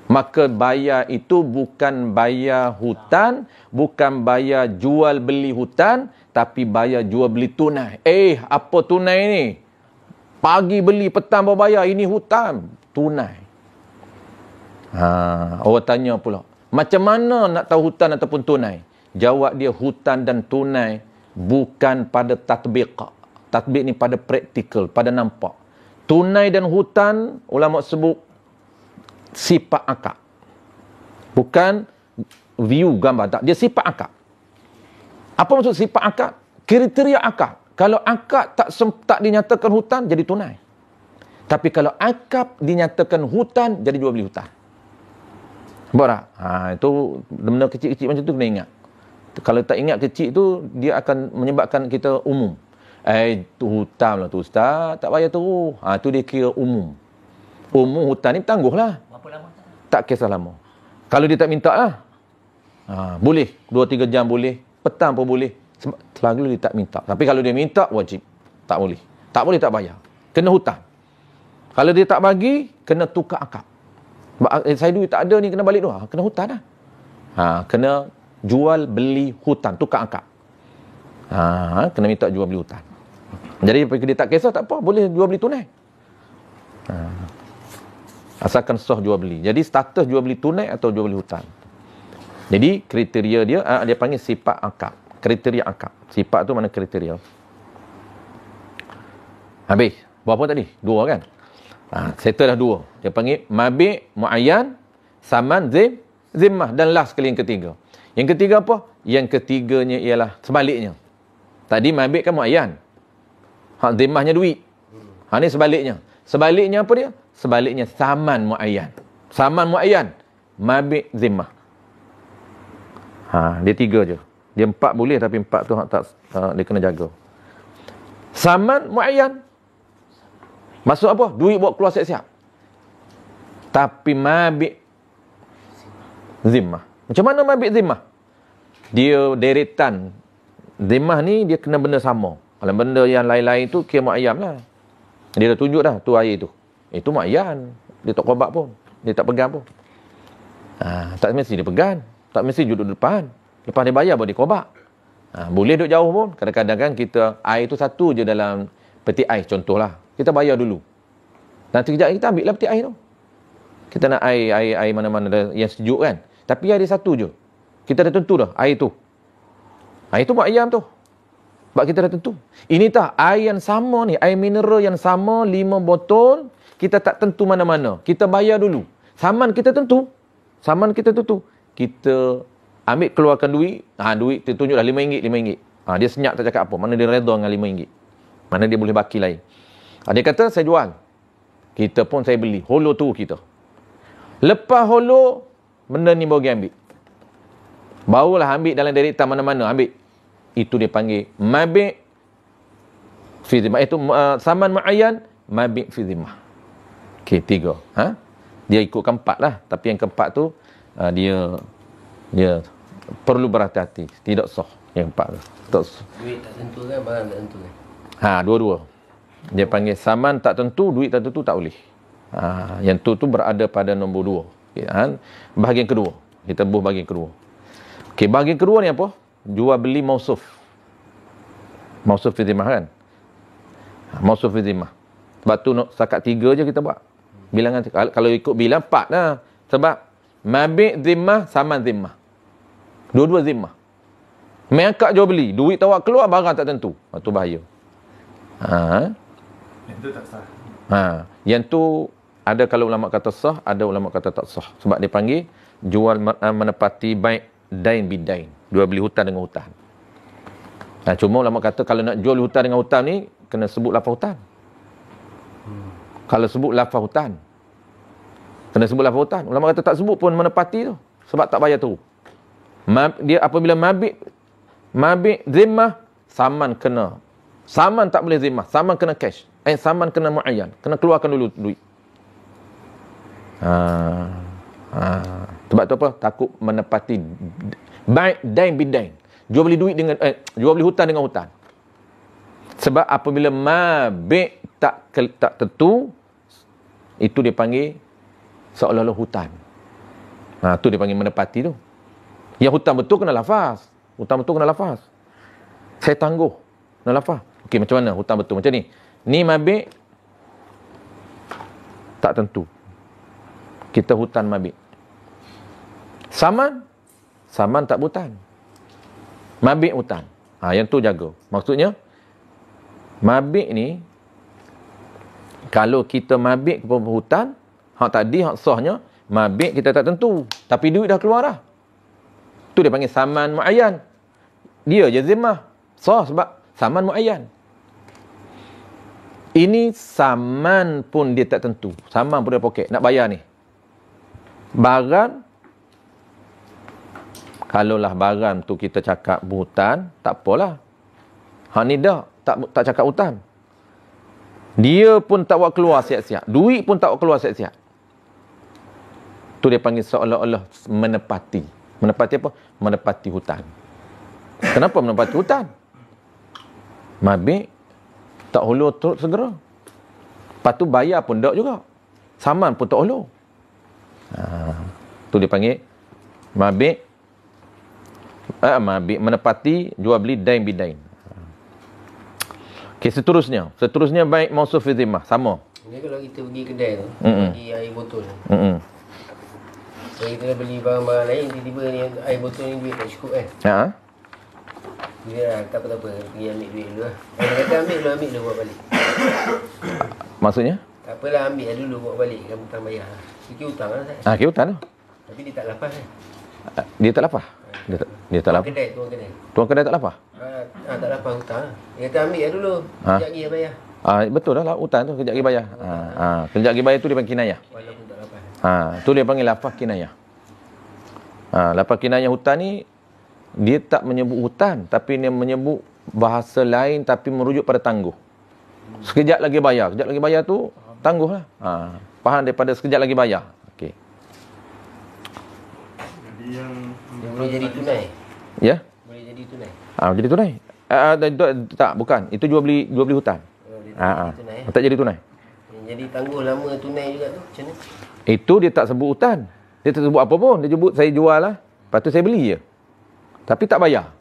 Maka bayar itu bukan bayar hutang, bukan bayar jual beli hutang, tapi bayar jual beli tunai. Apa tunai ni? Pagi beli, petang baru bayar. Ini hutang. Tunai. Orang tanya pula, macam mana nak tahu hutang ataupun tunai? Jawab dia, hutang dan tunai bukan pada tatbiq. Tatbiq ni pada praktikal, pada nampak. Tunai dan hutang, ulama sebut sifat akad. Bukan view gambar, tak. Dia sifat akad. Apa maksud sifat akad? Kriteria akad. Kalau akad tak dinyatakan hutang, jadi tunai. Tapi kalau akad dinyatakan hutang, jadi jual beli hutang. Nampak tak? Itu benda kecil-kecil macam tu kena ingat. Kalau tak ingat kecil tu, dia akan menyebabkan kita umum. Tu hutang lah tu ustaz, tak payah terus. Tu dia kira umum. Umum hutang ni tangguhlah. Berapa lama? Tak kisah lama. Kalau dia tak minta lah. Boleh. 2-3 jam boleh. Petang pun boleh. Selagi dia tak minta. Tapi kalau dia minta, wajib. Tak boleh. Tak boleh tak bayar. Kena hutang. Kalau dia tak bagi, kena tukar akad. Saya duit tak ada ni, kena balik tu. Kena hutang dah. Kena jual beli hutang. Tukar akad. Kena minta jual beli hutang. Jadi dia tak kisah, tak apa. Boleh jual beli tunai. Asalkan sah jual beli. Jadi status jual beli tunai atau jual beli hutang. Jadi kriteria dia, dia panggil sifat akad. Kriteria akad. Sifat tu mana kriteria. Habis. Berapa tadi? 2 kan? Settle dah 2. Dia panggil mabi' muayyan, saman, zimmah. Dan last sekali yang ketiga. Yang ketiga apa? Yang ketiganya ialah sebaliknya. Tadi mabi' kan muayyan. Zimmahnya duit. Ni sebaliknya. Sebaliknya apa dia? Sebaliknya saman muayyan. Saman muayyan, mabi' zimmah. Dia 3 je. Dia 4 boleh, tapi 4 tu tak, dia kena jaga. Saman muayyan. Maksud apa? Duit buat keluar siap-siap. Tapi mabi' zimmah. Macam mana mabi' zimmah? Dia deretan. Zimmah ni dia kena benda sama. Kalau benda yang lain-lain tu kira muayyan lah. Dia dah tunjuk dah tu air tu. Itu muayyan. Dia tak kobat pun. Dia tak pegang pun. Tak mesti dia pegang. Tak mesti duduk depan. Lepas dia bayar baru dia kobat. Boleh duduk jauh pun. Kadang-kadang kan kita air tu satu je dalam peti ais contohlah. Kita bayar dulu. Nanti kejap kita ambil lah peti air tu. Kita nak air mana-mana yang sejuk kan. Tapi air dia satu je. Kita dah tentu dah air tu. Air tu muayyan tu. Sebab kita dah tentu. Ini tak, air yang sama ni, air mineral yang sama, 5 botol, kita tak tentu mana-mana. Kita bayar dulu. Saman kita tentu. Saman kita tentu. Kita ambil keluarkan duit. Duit dia tunjuk dah RM5, RM5. Dia senyap tak cakap apa. Mana dia redha dengan RM5. Mana dia boleh baki lain. Dia kata, saya jual. Kita pun saya beli. Holo tu kita. Lepas holo, benda ni baru ambil. Barulah ambil dalam deretan mana-mana. Ambil. Itu dia panggil mabi' fi zimmah. Itu saman muayyan, mabi' fi zimmah. Okey, 3. Dia ikutkan 4 lah. Tapi yang keempat tu, dia perlu berhati-hati. Tidak sah. Yang 4 tu. Duit tak tentu kan, barang tak tentu kan? Dua-dua. Dia panggil saman tak tentu, duit tak tentu, tak boleh. Yang tu berada pada nombor 2. Okay, bahagian kedua. Kita buh bahagian kedua. Okey, bahagian kedua ni apa? Jual beli mausuf. Mausuf fi zimmah kan? Mausuf fi zimmah. Sebab tu setakat 3 je kita buat. Bilangan kalau ikut bilang 4 dah. Sebab mabi' zimmah, saman zimmah. Dua-dua zimmah. Main akad jual beli, duit tawak keluar, barang tak tentu. Itu bahaya. Yang tu tak sah. Yang tu ada kalau ulama kata sah, ada ulama kata tak sah. Sebab dia panggil jual menepati baik dain bidain. Jual beli hutang dengan hutang. Nah, cuma ulama kata kalau nak jual hutan dengan hutan ni kena sebut lafaz hutan. Kalau sebut lafaz hutan, kena sebut lafaz hutan. Ulama kata tak sebut pun menepati tu, sebab tak bayar tu. Dia apabila mabik zimmah, saman kena. Saman tak boleh zimmah, saman kena cash. Saman kena muayyan, kena keluarkan dulu duit. Sebab tu apa? Takut menepati dain bidain. Jual beli duit dengan jual beli hutan dengan hutan. Sebab apabila mabik tak tentu, itu dia panggil seolah-olah hutan. Tu dia panggil menepati tu. Yang hutan betul kena lafaz. Hutan betul kena lafaz. Saya tangguh. Kena lafaz. Okey, macam mana hutan betul? Macam ni. Ni mabik tak tentu. Kita hutan mabik. Saman tak hutan. Mabik hutan. Yang tu jaga. Maksudnya mabik ni, kalau kita mabik ke hutan, hak tadi, hak sahnya, mabik kita tak tentu. Tapi duit dah keluar dah. Tu dia panggil saman muayyan. Dia je zimmah. Sah sebab saman muayyan. Ini saman pun dia tak tentu. Saman pun dia poket. Nak bayar ni. Barang, kalaulah barang tu kita cakap hutan, tak apalah. Hak ni dah, tak cakap hutan. Dia pun tak buat keluar siap-siap. Duit pun tak buat keluar siap-siap. Tu dia panggil seolah-olah menepati. Menepati apa? Menepati hutan. Kenapa menepati hutan? Mabik, tak hulur turut segera. Lepas tu bayar pun tak juga. Saman pun tak hulur. Tu dia panggil mabik. Mabik, menepati, jual beli dain bidain. Okey, seterusnya baik mausuf fi zimmah, sama. Ini kalau kita pergi kedai tu, pergi air botol. Kalau kita dah beli barang-barang lain, tiba-tiba ni air botol ni duit tak cukup kan. Dia tak apa-apa, pergi ambil duit dulu lah. Dia kata ambil dulu buat balik. Maksudnya? Tak apalah, ambil dulu buat balik, kan bukan bayar. Fikir hutang lah. Kira hutang tu. Tapi dia tak lapar kan. Dia tak lapar. Dia tak lapar. Tuan kedai tak lapar. Tak lapar hutang. Dia kata ambil dulu. Kejap lagi bayar. Betul dah hutang tu kejap lagi bayar. Kejap lagi bayar tu dia panggil kinayah. Walaupun tak lapar. Tu dia panggil lafaz kinayah. Lafaz kinayah hutang ni dia tak menyebut hutan, tapi dia menyebut bahasa lain tapi merujuk pada tangguh. Sekejap lagi bayar tu tangguhlah. Faham daripada sekejap lagi bayar. Okey. Jadi yang boleh jadi tunai. Ya? Boleh jadi tunai. Jadi tunai. Tak, bukan. Itu jual beli hutan. Tak jadi tunai. Jadi tangguh lama tunai juga tu. Macam mana? Itu dia tak sebut hutan. Dia tak sebut apa pun. Dia sebut saya jual lah. Lepas tu saya beli je. Tapi tak bayar.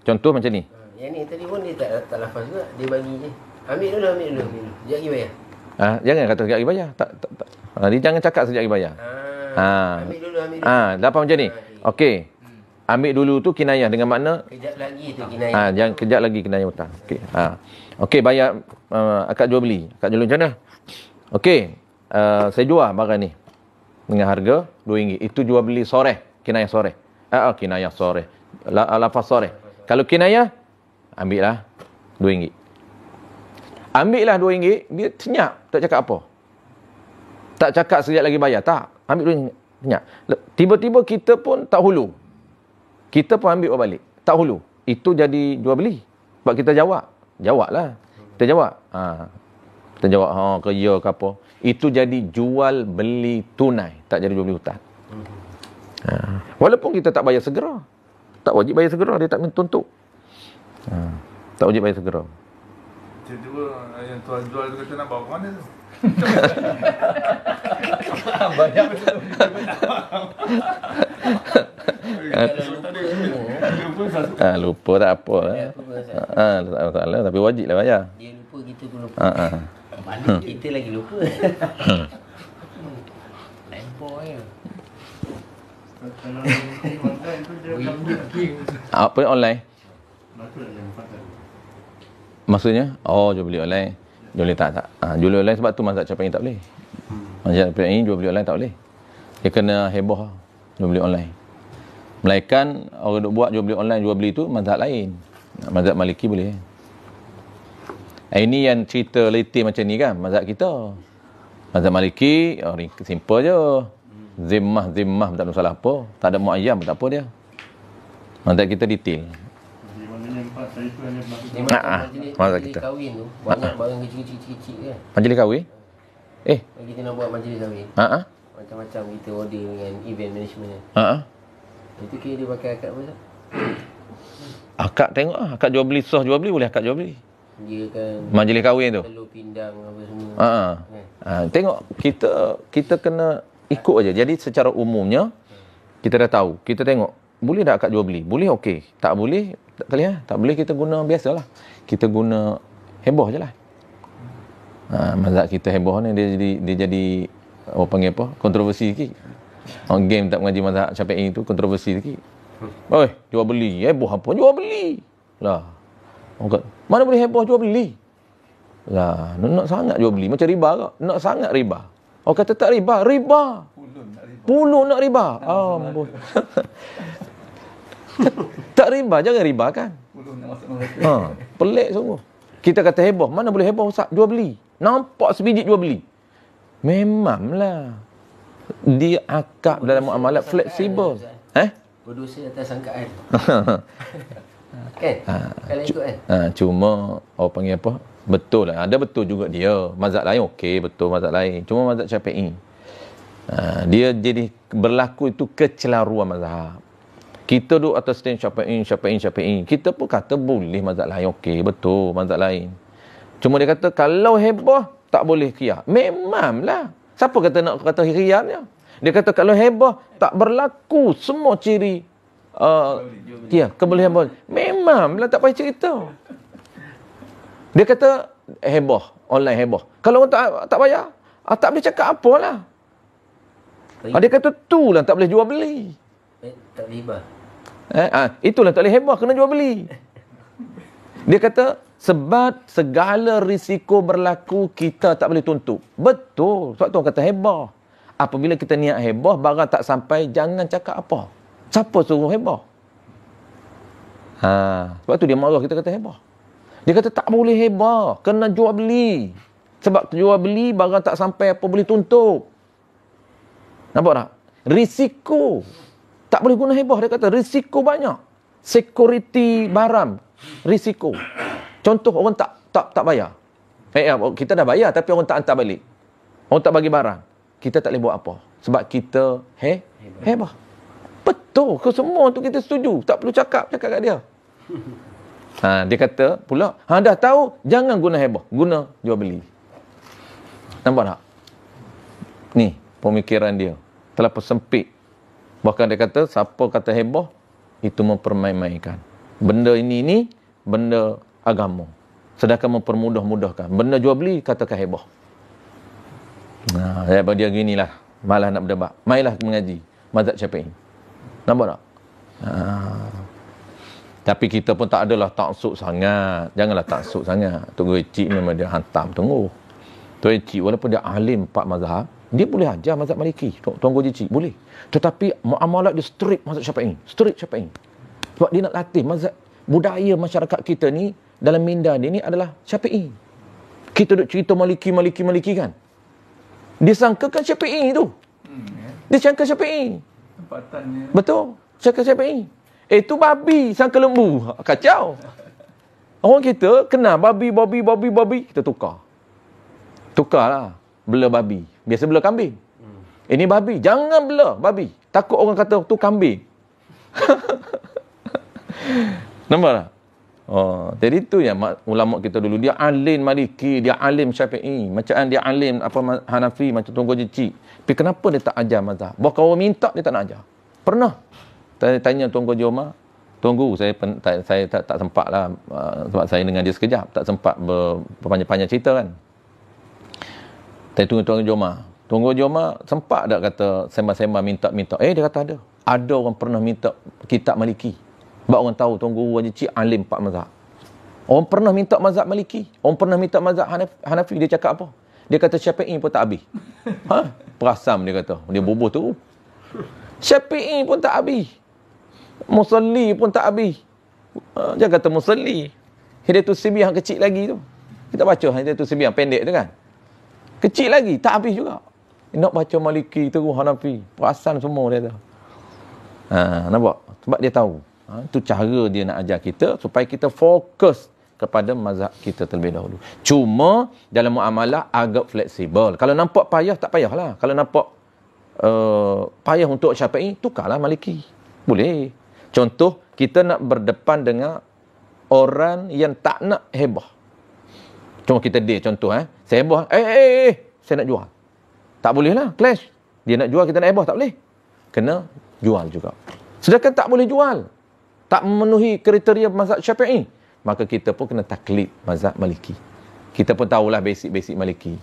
Contoh macam ni. Yang ni tadi pun dia tak lafaz juga. Dia bagi je. Ambil dulu. Sekejap lagi bayar. Jangan kata sekejap lagi bayar. Tak. Dia jangan cakap sekejap lagi bayar. Ambil dulu. Dapat macam ni. Okey. Ambil dulu tu kinayah dengan makna kejap lagi tu kinayah. Jangan kejap lagi kinayah hutang. Okey. Okey, bayar akad jual beli. Akad jual beli macam mana? Okey. Saya jual barang ni dengan harga RM2. Itu jual beli soreh, kinayah soreh. Kinayah soreh. Lafaz soreh. Kalau kinayah, ambillah RM2. Ambillah RM2, dia senyap, tak cakap apa. Tak cakap sekejap lagi bayar, tak. Ambil RM2, senyap. Tiba-tiba kita pun tak hulu. Kita pun ambil balik, tak hulu. Itu jadi jual beli. Sebab kita jawablah. Kita jawab. Kita jawab, ke ya ke apa. Itu jadi jual beli tunai, tak jadi jual beli hutang. Walaupun kita tak bayar segera. Tak wajib bayar segera, dia tak tuntut. Tak wajib bayar segera. Tiba-tiba yang tuan jual tu kata nak bawa ke mana tu? Banyak betul. Lupa tak apa. Tak masalah, tapi wajiblah bayar. Dia lupa, kita pun lupa. Balik kita lagi lupa. Lempo je. kalau online tu dia akan Apa yang online? Betul yang pakai. Maksudnya? Jual beli online. Jual beli tak. Jual beli online sebab tu mazhab Syafi'i tak boleh. Mazhab Syafi'i jual beli online tak boleh. Dia kena heboh jual beli online. Melainkan orang duk buat jual beli online, jual beli tu mazhab lain. Mazhab Maliki boleh. Ini yang cerita letih macam ni kan, mazhab kita. Mazhab Maliki, simple je. Zimmah tak ada masalah apa. Tak ada muayyam, tak apa dia. Mazhab kita detail. Jadi maknanya 4 hari tu hanya berlaku. Majlis kahwin tu, banyak barang kecil-kecil kan. Majlis kahwin? Kita nak buat majlis kahwin. Macam-macam kita order dengan event management kan. Itu kira dia pakai akad apa tak? Akad tengok lah. Akad jual beli, sah jual beli boleh akad jual beli. Dia kan Majlis kahwin tu. telur pindang apa semua. Tengok kita kena ikut aja. Jadi secara umumnya kita dah tahu. Kita tengok boleh tak akad jual beli? Boleh okey. Tak boleh tak kali tak boleh kita guna biasalah. Kita guna heboh je lah. Mazhab kita heboh ni dia jadi orang panggil apa? Kontroversi sikit. Orang game tak mengaji mazhab Syafi'i tu kontroversi sikit. Oi, jual beli. Heboh apa? Jual beli. Lah. Orang kata, mana boleh heboh jual beli? Lah, nak sangat jual beli. Macam riba ke? Nak sangat riba. Orang kata tak riba. Riba. Puluh nak riba. Ampun. Tak riba. Jangan riba kan? Pelik sungguh. Kita kata heboh. Mana boleh heboh Ustaz? Jual beli. Nampak sebiji jual beli. Memanglah. Dia akad dalam muamalat fleksibel. Berdosa atas sangkaan. Kan? Kalau ikut kan? Cuma orang panggil apa? Betul lah. Ada betul juga dia. Mazhab lain okey, betul mazhab lain. Cuma mazhab Syafi'i. Dia jadi berlaku itu kecelaruan mazhab. Kita duduk atas stand Syafi'i. Kita pun kata boleh mazhab lain okey, betul mazhab lain. Cuma dia kata kalau heboh tak boleh qiyas. Memanglah. Siapa kata nak kata qiyasnya? Dia kata kalau heboh tak berlaku semua ciri kebolehan boleh. Memanglah tak payah cerita. Dia kata heboh, online heboh. Kalau orang tak bayar, tak boleh cakap apalah. Dia kata tu lah tak boleh jual beli. Tak boleh hibah. Itulah tak boleh heboh, kena jual beli. Dia kata sebab segala risiko berlaku kita tak boleh tuntut. Betul. Sebab tu orang kata heboh. Apabila kita niat heboh, barang tak sampai, jangan cakap apa. Siapa suruh heboh? Sebab tu dia marah kita kata heboh. Dia kata tak boleh heboh. Kena jual beli. Sebab jual beli, barang tak sampai apa boleh tuntut. Nampak tak? Risiko. Tak boleh guna heboh. Dia kata risiko banyak. Security barang. Risiko. Contoh orang tak bayar. Kita dah bayar tapi orang tak hantar balik. Orang tak bagi barang. Kita tak boleh buat apa. Sebab kita heboh. Betul. Ke semua tu kita setuju. Tak perlu cakap kat dia. Dia kata pula, dah tahu, jangan guna heboh. Guna jual beli. Nampak tak? Ni, pemikiran dia. Terlalu sempit. Bahkan dia kata, siapa kata heboh, itu mempermain-mainkan. Benda ini, benda agama. Sedangkan mempermudah-mudahkan. Benda jual beli, katakan heboh. Dia ginilah. Malah nak berdebat. Mainlah mengaji mazhab Syafi'i. Nampak tak? Tapi kita pun tak adalah taksub sangat. Janganlah taksub sangat. Tunggu Cik memang dia hantam. Tunggu. Tuan Cik walaupun dia alim 4 mazhab, dia boleh ajar mazhab Maliki. Tunggu Cik boleh. Tetapi muamalat dia strict mazhab Syafi'i. Strict Syafi'i. Sebab dia nak latih mazhab budaya masyarakat kita ni dalam minda dia ni adalah Syafi'i. Kita duk cerita Maliki kan. Dia sangkakan Syafi'i tu. Dia sangka Syafi'i. Tempatannya. Betul. Sangka Syafi'i. Itu babi sangka lembu. Kacau. Orang kita kena babi. Kita tukar. Tukarlah. Bela babi. Biasa bela kambing. Ini babi. Jangan bela babi. Takut orang kata tu kambing. Nampak tak? Jadi tu yang ulama kita dulu. Dia alim Maliki, dia alim Syafi'i. Macam dia alim Hanafi, macam Tunggu Cik. Tapi kenapa dia tak ajar mazhab? Bahkan orang minta dia tak nak ajar. Pernah. Tanya Tunggu Joma. Tunggu, saya tak sempat lah. Sebab saya dengan dia sekejap. Tak sempat berpanjang-panjang cerita kan. Saya Tunggu Joma. Tunggu Joma sempat tak kata sembang-sembang minta. Dia kata ada. Ada orang pernah minta kitab Maliki. Sebab orang tahu Tunggu Cik alim 4 mazhab. Orang pernah minta mazhab Maliki. Orang pernah minta mazhab Hanafi. Dia cakap apa? Dia kata Syafi'i pun tak habis. Perasam dia kata. Dia bubuh tu. Syafi'i pun tak habis. Musalli pun tak habis. Dia kata musalli. Hidayatul Sibiyah yang kecil lagi tu. Kita baca Hidayatul Sibiyah pendek tu kan. Kecil lagi, tak habis juga. Nak baca Maliki, terus Hanafi. Perasan semua dia tu. Nampak? Sebab dia tahu. Itu cara dia nak ajar kita supaya kita fokus kepada mazhab kita terlebih dahulu. Cuma dalam muamalah agak fleksibel. Kalau nampak payah, tak payahlah. Kalau nampak payah untuk Syafi'i, tukarlah Maliki. Boleh. Contoh, kita nak berdepan dengan orang yang tak nak hebah. Cuma kita contoh, saya hebah, saya nak jual. Tak boleh lah, clash. Dia nak jual, kita nak hebah, tak boleh. Kena jual juga. Sedangkan tak boleh jual. Tak memenuhi kriteria mazhab Syafi'i. Maka kita pun kena taklid mazhab Maliki. Kita pun tahulah basic-basic Maliki.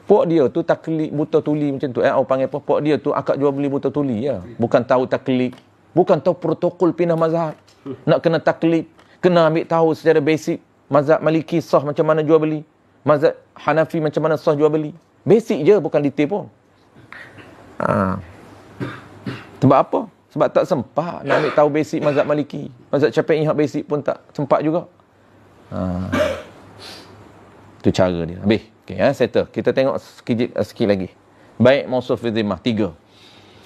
Pok dia tu taklid buta tuli macam tu. Orang panggil apa? Pok dia tu akad jual beli buta tuli. Ya. Bukan tahu taklid. Bukan tahu protokol pindah mazhab. Nak kena taklid. Kena ambil tahu secara basic. Mazhab Maliki sah macam mana jual beli. Mazhab Hanafi macam mana sah jual beli. Basic je, bukan detail pun. Sebab apa? Sebab tak sempat nak ambil tahu basic mazhab Maliki. Mazhab Syafi'i hak basic pun tak sempat juga. Itu cara dia. Habis. Okey, settle. Kita tengok sikit lagi. Baik mausuf fi dhimmah 3.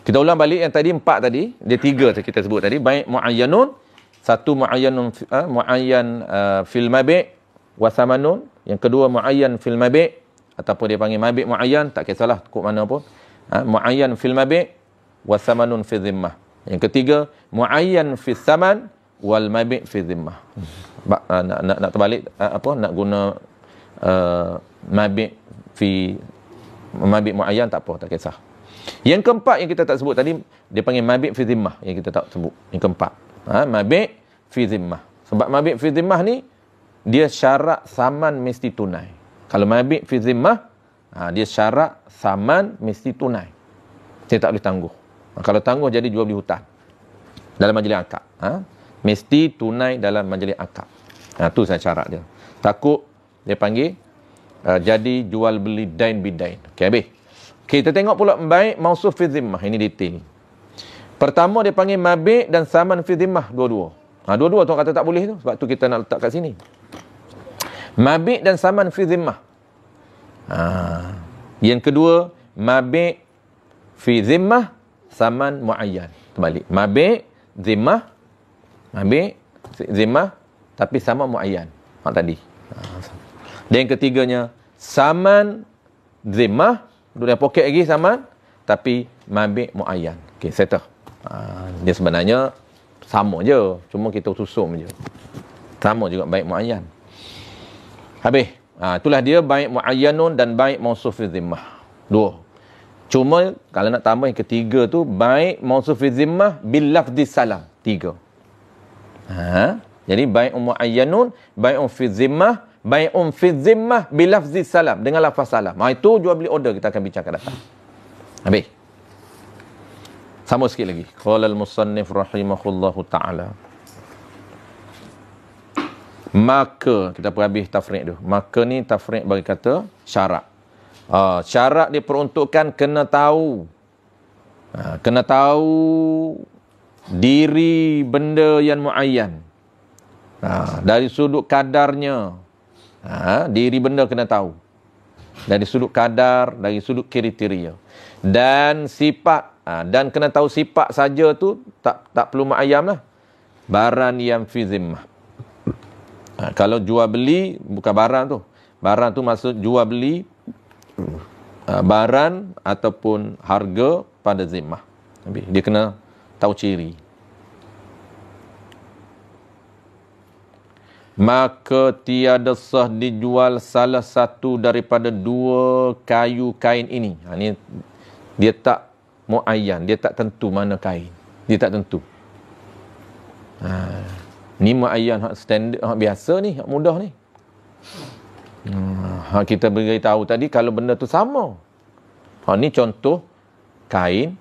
Kita ulang balik yang tadi 4 tadi, dia 3 kita sebut tadi. Baik muayyanun, satu muayyanun muayyan fil mabi' wa thamanun, yang kedua muayyan fil mabi' ataupun dia panggil mabi' muayyan, tak kisahlah kod mana pun. Muayyan fil mabi' wa thamanun fi dhimmah. Yang ketiga, muayyan fi thaman wal mabi' fi dhimmah. Nak terbalik nak guna mabi' muayyan tak apa, tak kisah. Yang keempat yang kita tak sebut tadi, dia panggil mabi' fi dhimmah, yang kita tak sebut. Yang keempat, mabi' fi dhimmah. Sebab mabi' fi dhimmah ni dia syarat saman mesti tunai. Kalau mabi' fi dhimmah, dia syarat saman mesti tunai. Saya tak boleh tangguh. Kalau tangguh jadi jual beli hutang dalam majlis akad. Mesti tunai dalam majlis akad. Tu saya syarat dia. Takut dia panggil jadi jual beli dain bidain. Okey, habis. Kita tengok pula baik mausuf fi dhimmah. Ini detail. Pertama dia panggil mabi' dan saman fi dhimmah, dua-dua. Dua-dua tu kata tak boleh tu. Sebab tu kita nak letak kat sini. Mabi' dan saman fi dhimmah. Yang kedua, mabi' fi dhimmah, saman muayyan. Terbalik. Mabi' dhimmah, mabi' dhimmah tapi sama muayyan. Tadi. Dan yang ketiganya, saman dhimmah, duduk dalam poket lagi saman, tapi mabi' muayyan. Okey, settle. Dia sebenarnya sama je, cuma kita susum je. Sama juga baik muayyan. Habis. Itulah dia baik muayyanun dan baik mausuf fi dhimmah. Dua. Cuma kalau nak tambah yang ketiga tu baik mausuf fi dhimmah bil lafzi salam. 3. Jadi baik muayyanun, baik fi dhimmah, baik fi dhimmah bil lafzi salam, dengan lafaz salam. Itu jual beli order kita akan bincangkan datang. Habis. Sama sikit lagi. Qala al-musannif rahimahullahu taala. Maka kita habis tafriq tu. Maka ni tafriq bagi kata syarat. Syarat diperuntukkan kena tahu. Kena tahu diri benda yang muayyan. Dari sudut kadarnya. Diri benda kena tahu. Dari sudut kadar, dari sudut kriteria. Dan sifat. Dan kena tahu sifat saja tu tak perlu muayyam lah. Barang yang fi dhimmah. Kalau jual beli bukan barang tu. Barang tu maksud jual beli barang ataupun harga pada zimmah. Dia kena tahu ciri. Maka tiada sah dijual salah satu daripada dua kayu kain ini. Ini dia tak muayyan, dia tak tentu mana kain. Dia tak tentu. Ni muayyan hak standard, hak biasa ni, hak mudah ni. Kita beritahu tadi kalau benda tu sama. Ni contoh kain.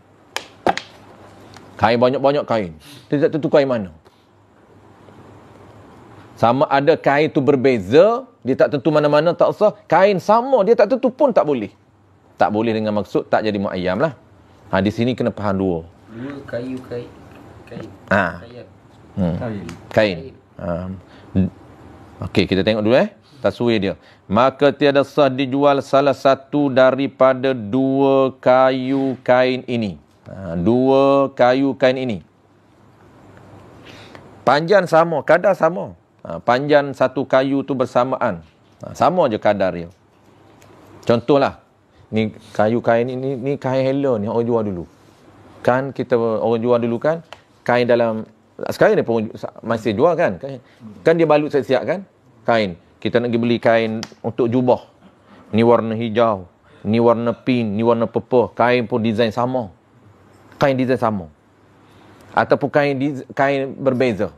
Kain banyak-banyak kain. Dia tak tentu kain mana. Sama ada kain tu berbeza, dia tak tentu mana-mana, tak usah. Kain sama, dia tak tentu pun tak boleh. Tak boleh dengan maksud tak jadi muayyam lah. Di sini kena faham dua. Dua kayu kain. Kain. Okey, kita tengok dulu taswir dia. Maka tiada sah dijual salah satu daripada dua kayu kain ini. Dua kayu kain ini. Panjang sama, kadar sama. Panjang satu kayu tu bersamaan. Sama je kadar dia. Contohlah, ni kayu kain ini, ni kain hela ni orang jual dulu. Kan kita orang jual dulu kan, kain dalam, sekarang ni pun masih jual kan. Kan dia balut siap-siap kan, kain. Kita nak pergi beli kain untuk jubah. Ni warna hijau, ni warna pink, ni warna purple. Kain pun design sama. Kain design sama. Ataupun kain berbeza.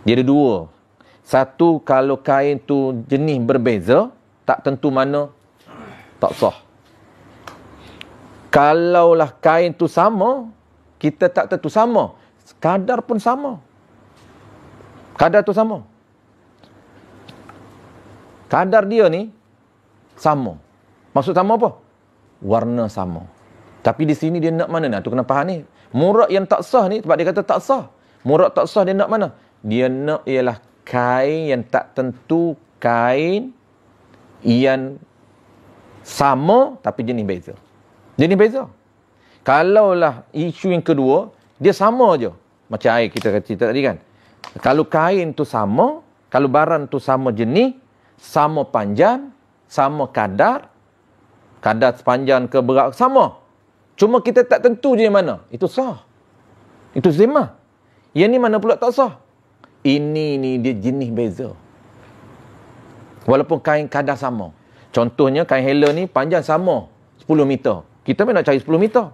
Dia ada dua. Satu, kalau kain tu jenis berbeza, tak tentu mana, tak sah. Kalaulah kain tu sama, kita tak tentu sama. Kadar pun sama. Kadar tu sama. Kadar dia ni sama. Maksud sama apa? Warna sama. Tapi di sini dia nak mana? Tu kena faham ni. Murad yang tak sah ni, sebab dia kata tak sah. Murad tak sah dia nak mana? Dia nak ialah kain yang tak tentu, kain yang sama tapi jenis beza. Jenis beza. Kalaulah isu yang kedua, dia sama je. Macam air kita cerita tadi kan. Kalau kain tu sama, kalau barang tu sama jenis, sama panjang, sama kadar sepanjang ke berat sama. Cuma kita tak tentu je yang mana. Itu sah. Itu zimah. Yang ni mana pula tak sah? Ini ni dia jenis beza. Walaupun kain kadar sama. Contohnya kain hela ni panjang sama 10 meter. Kita memang nak cari 10 meter.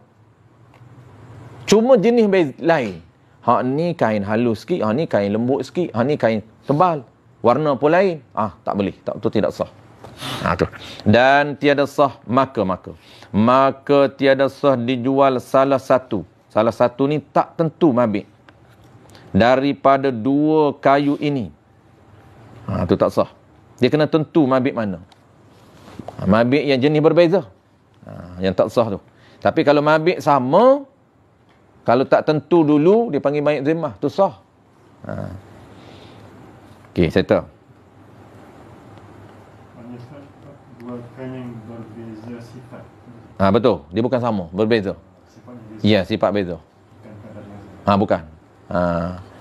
Cuma jenis beza lain. Hak ni kain halus sikit, hak ni kain lembut sikit, hak ni kain tebal. Warna pun lain. Tak boleh. Tu tidak sah. Tu. Dan tiada sah maka tiada sah dijual salah satu. Salah satu ni tak tentu mabit. Daripada dua kayu ini. Tu tak sah. Dia kena tentu mabit mana. Mabit yang jenis berbeza. Yang tak sah tu. Tapi kalau mabit sama, kalau tak tentu dulu, dia panggil mayit zimah. Tu sah. Okey, settle. Dua kain yang berbeza sifat. Betul. Dia bukan sama. Berbeza. Sifatnya beza. Ya, sifat beza. Bukan kadar beza. Bukan.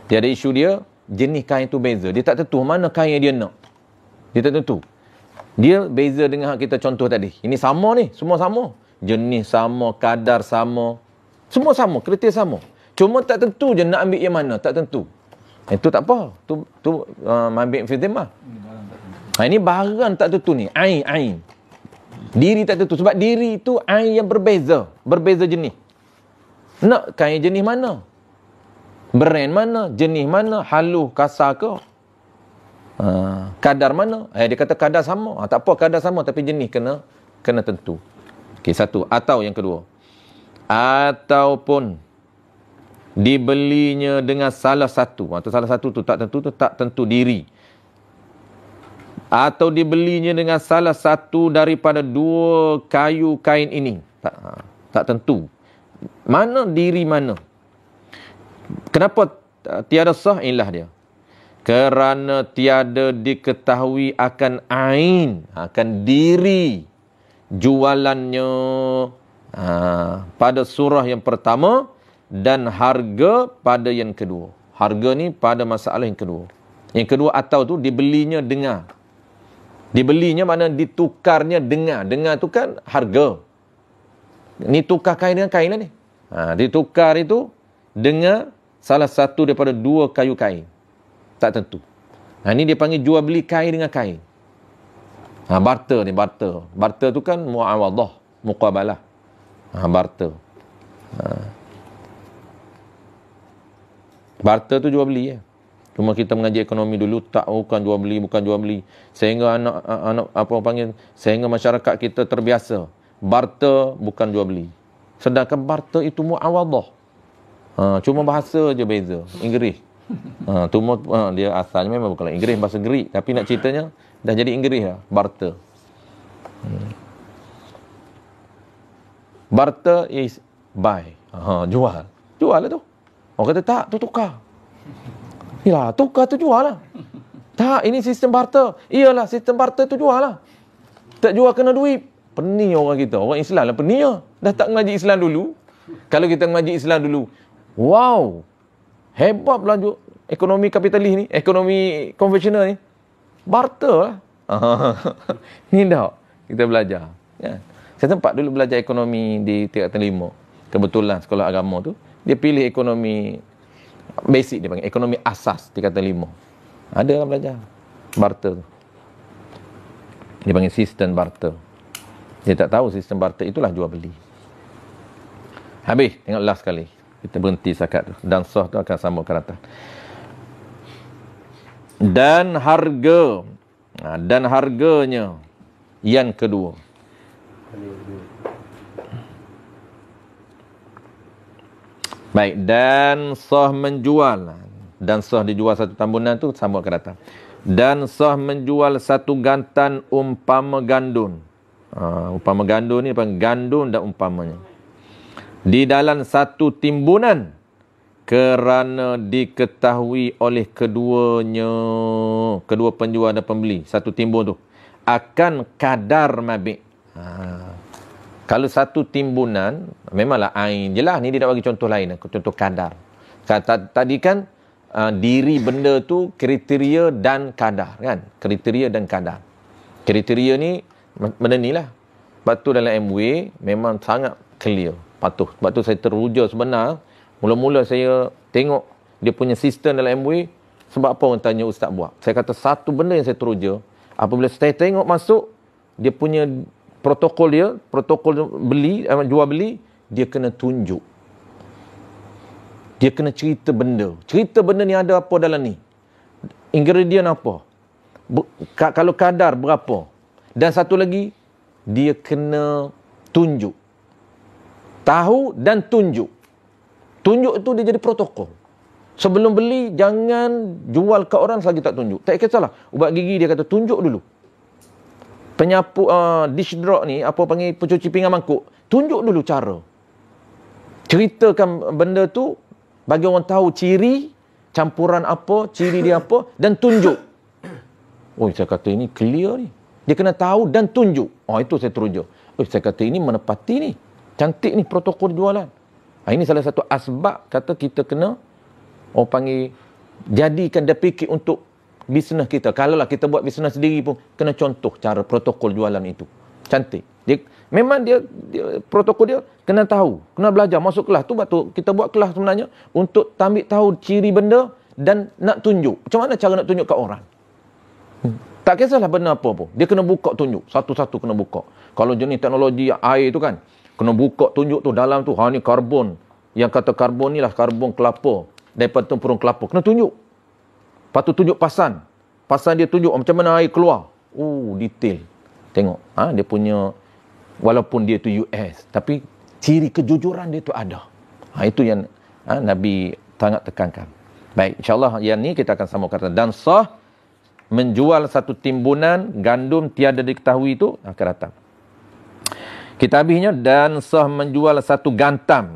Dia ada isu dia, jenis kain tu beza. Dia tak tentu mana kain yang dia nak. Dia tak tentu. Dia beza dengan kita contoh tadi. Ini sama ni, semua sama. Jenis sama, kadar sama. Semua sama, kereta sama. Cuma tak tentu je nak ambil yang mana, tak tentu. Itu tak apa. Tu mabit fi zimmah. Ini barang tak tentu ni. Ain. Diri tak tentu. Sebab diri tu ain yang berbeza. Berbeza jenis. Nak kain jenis mana? Brand mana? Jenis mana? Halus, kasar ke? Kadar mana? Dia kata kadar sama. Tak apa kadar sama tapi jenis kena tentu. Okey, satu. Atau yang kedua. Ataupun dibelinya dengan salah satu. Salah satu tu tak tentu diri. Atau dibelinya dengan salah satu daripada dua kayu kain ini. Tak tentu. Mana diri mana? Kenapa tiada sah? Inilah dia. Kerana tiada diketahui akan ain, akan diri jualannya pada surah yang pertama dan harga pada yang kedua. Harga ni pada masalah yang kedua. Yang kedua atau tu dibelinya dengar. Dibelinya mana ditukarnya dengar. Dengar tu kan harga. Ni tukar kain dengan kain lah ni. Ditukar itu dengar salah satu daripada dua kayu kain. Tak tentu. Ini dia panggil jual beli kain dengan kain. Barter ni, barter. Barter tu kan muawadah, muqabalah. Barter. Barter tu jual beli ya. Cuma kita mengaji ekonomi dulu tak bukan jual beli. Sehingga anak apa orang panggil, sehingga masyarakat kita terbiasa. Barter bukan jual beli. Sedangkan barter itu muawadah. Cuma bahasa je beza. Inggeris. Dia asalnya memang bukan Inggeris, bahasa Greek. Tapi nak ceritanya dah jadi Inggeris lah. Barter. Barter is buy. Jual. Jual lah tu. Orang kata tak, tu tukar. Ya, tukar tu jual lah. Tak, ini sistem barter. Iyalah, sistem barter tu jual lah. Tak jual kena duit. Pening orang kita. Orang Islam lah pening lah. Dah tak ngaji Islam dulu. Kalau kita ngaji Islam dulu, wow, hebat belanja ekonomi kapitalis ni, ekonomi konvensional ni. Barter lah. Ni dah kita belajar. Ya. Saya sempat dulu belajar ekonomi di tingkatan 5. Kebetulan sekolah agama tu, dia pilih ekonomi basic, dia panggil ekonomi asas tingkatan 5. Ada orang belajar barter tu. Dia panggil sistem barter. Dia tak tahu sistem barter itulah jual beli. Habis, tengok last sekali. Kita berhenti sakat tu. Dan sah tu akan sambung ke atas. Dan harga. Dan harganya. Yang kedua. Baik, dan sah menjual. Dan sah dijual satu tambunan tu sambung ke atas. Dan sah menjual satu gantan umpama gandun. Umpama gandun ni panggil gandun dan umpamanya. Di dalam satu timbunan kerana diketahui oleh keduanya, kedua penjual dan pembeli, satu timbun tu akan kadar mabik. Kalau satu timbunan, memanglah ain je lah. Ni dia nak bagi contoh lain, contoh kadar. Tadi kan diri benda tu kriteria dan kadar kan, kriteria dan kadar. Kriteria ni benda ni lah. Sebab tu dalam MW memang sangat clear, patuh. Sebab tu saya teruja sebenar. Mula-mula saya tengok dia punya sistem dalam MW. Sebab apa orang tanya ustaz buat? Saya kata satu benda yang saya teruja, apabila saya tengok masuk dia punya protokol dia, protokol beli, jual beli, dia kena tunjuk. Dia kena cerita benda. Cerita benda ni ada apa dalam ni. Ingredient apa. Kalau kadar berapa. Dan satu lagi, dia kena tunjuk. Tahu dan tunjuk. Tunjuk tu dia jadi protokol. Sebelum beli, jangan jual ke orang selagi tak tunjuk. Tak kisahlah. Ubat gigi dia kata tunjuk dulu. Penyapu dish drawer ni, apa panggil pencuci pinggan mangkuk, tunjuk dulu cara. Ceritakan benda tu, bagi orang tahu ciri, campuran apa, ciri dia apa, dan tunjuk. Oh, saya kata ini clear ni. Dia kena tahu dan tunjuk. Oh, itu saya teruja. Oh, saya kata ini menepati ni. Cantik ni protokol jualan. Ini salah satu asbab kata kita kena, orang panggil, jadikan dia fikir untuk bisnes kita. Kalaulah kita buat bisnes sendiri pun, kena contoh cara protokol jualan itu. Cantik. Memang dia protokol dia kena tahu. Kena belajar. Masuk kelas tu, betul. Kita buat kelas sebenarnya untuk ambil tahu ciri benda dan nak tunjuk. Macam mana cara nak tunjuk kat orang? Tak kisahlah benda apa pun. Dia kena buka tunjuk. Satu-satu kena buka. Kalau jenis teknologi air tu kan, kena buka tunjuk tu dalam tu. Ni karbon. Yang kata karbon ni lah karbon kelapa. Daripada tempurung kelapa. Kena tunjuk. Lepas tu tunjuk pasan. Pasan dia tunjuk macam mana air keluar. Detail. Tengok. Dia punya, walaupun dia tu US. Tapi ciri kejujuran dia tu ada. Itu yang Nabi sangat tekankan. Baik. InsyaAllah yang ni kita akan sama kata. Dan sah menjual satu timbunan gandum tiada diketahui itu akan datang. Kita habisnya dan sah menjual satu gantam.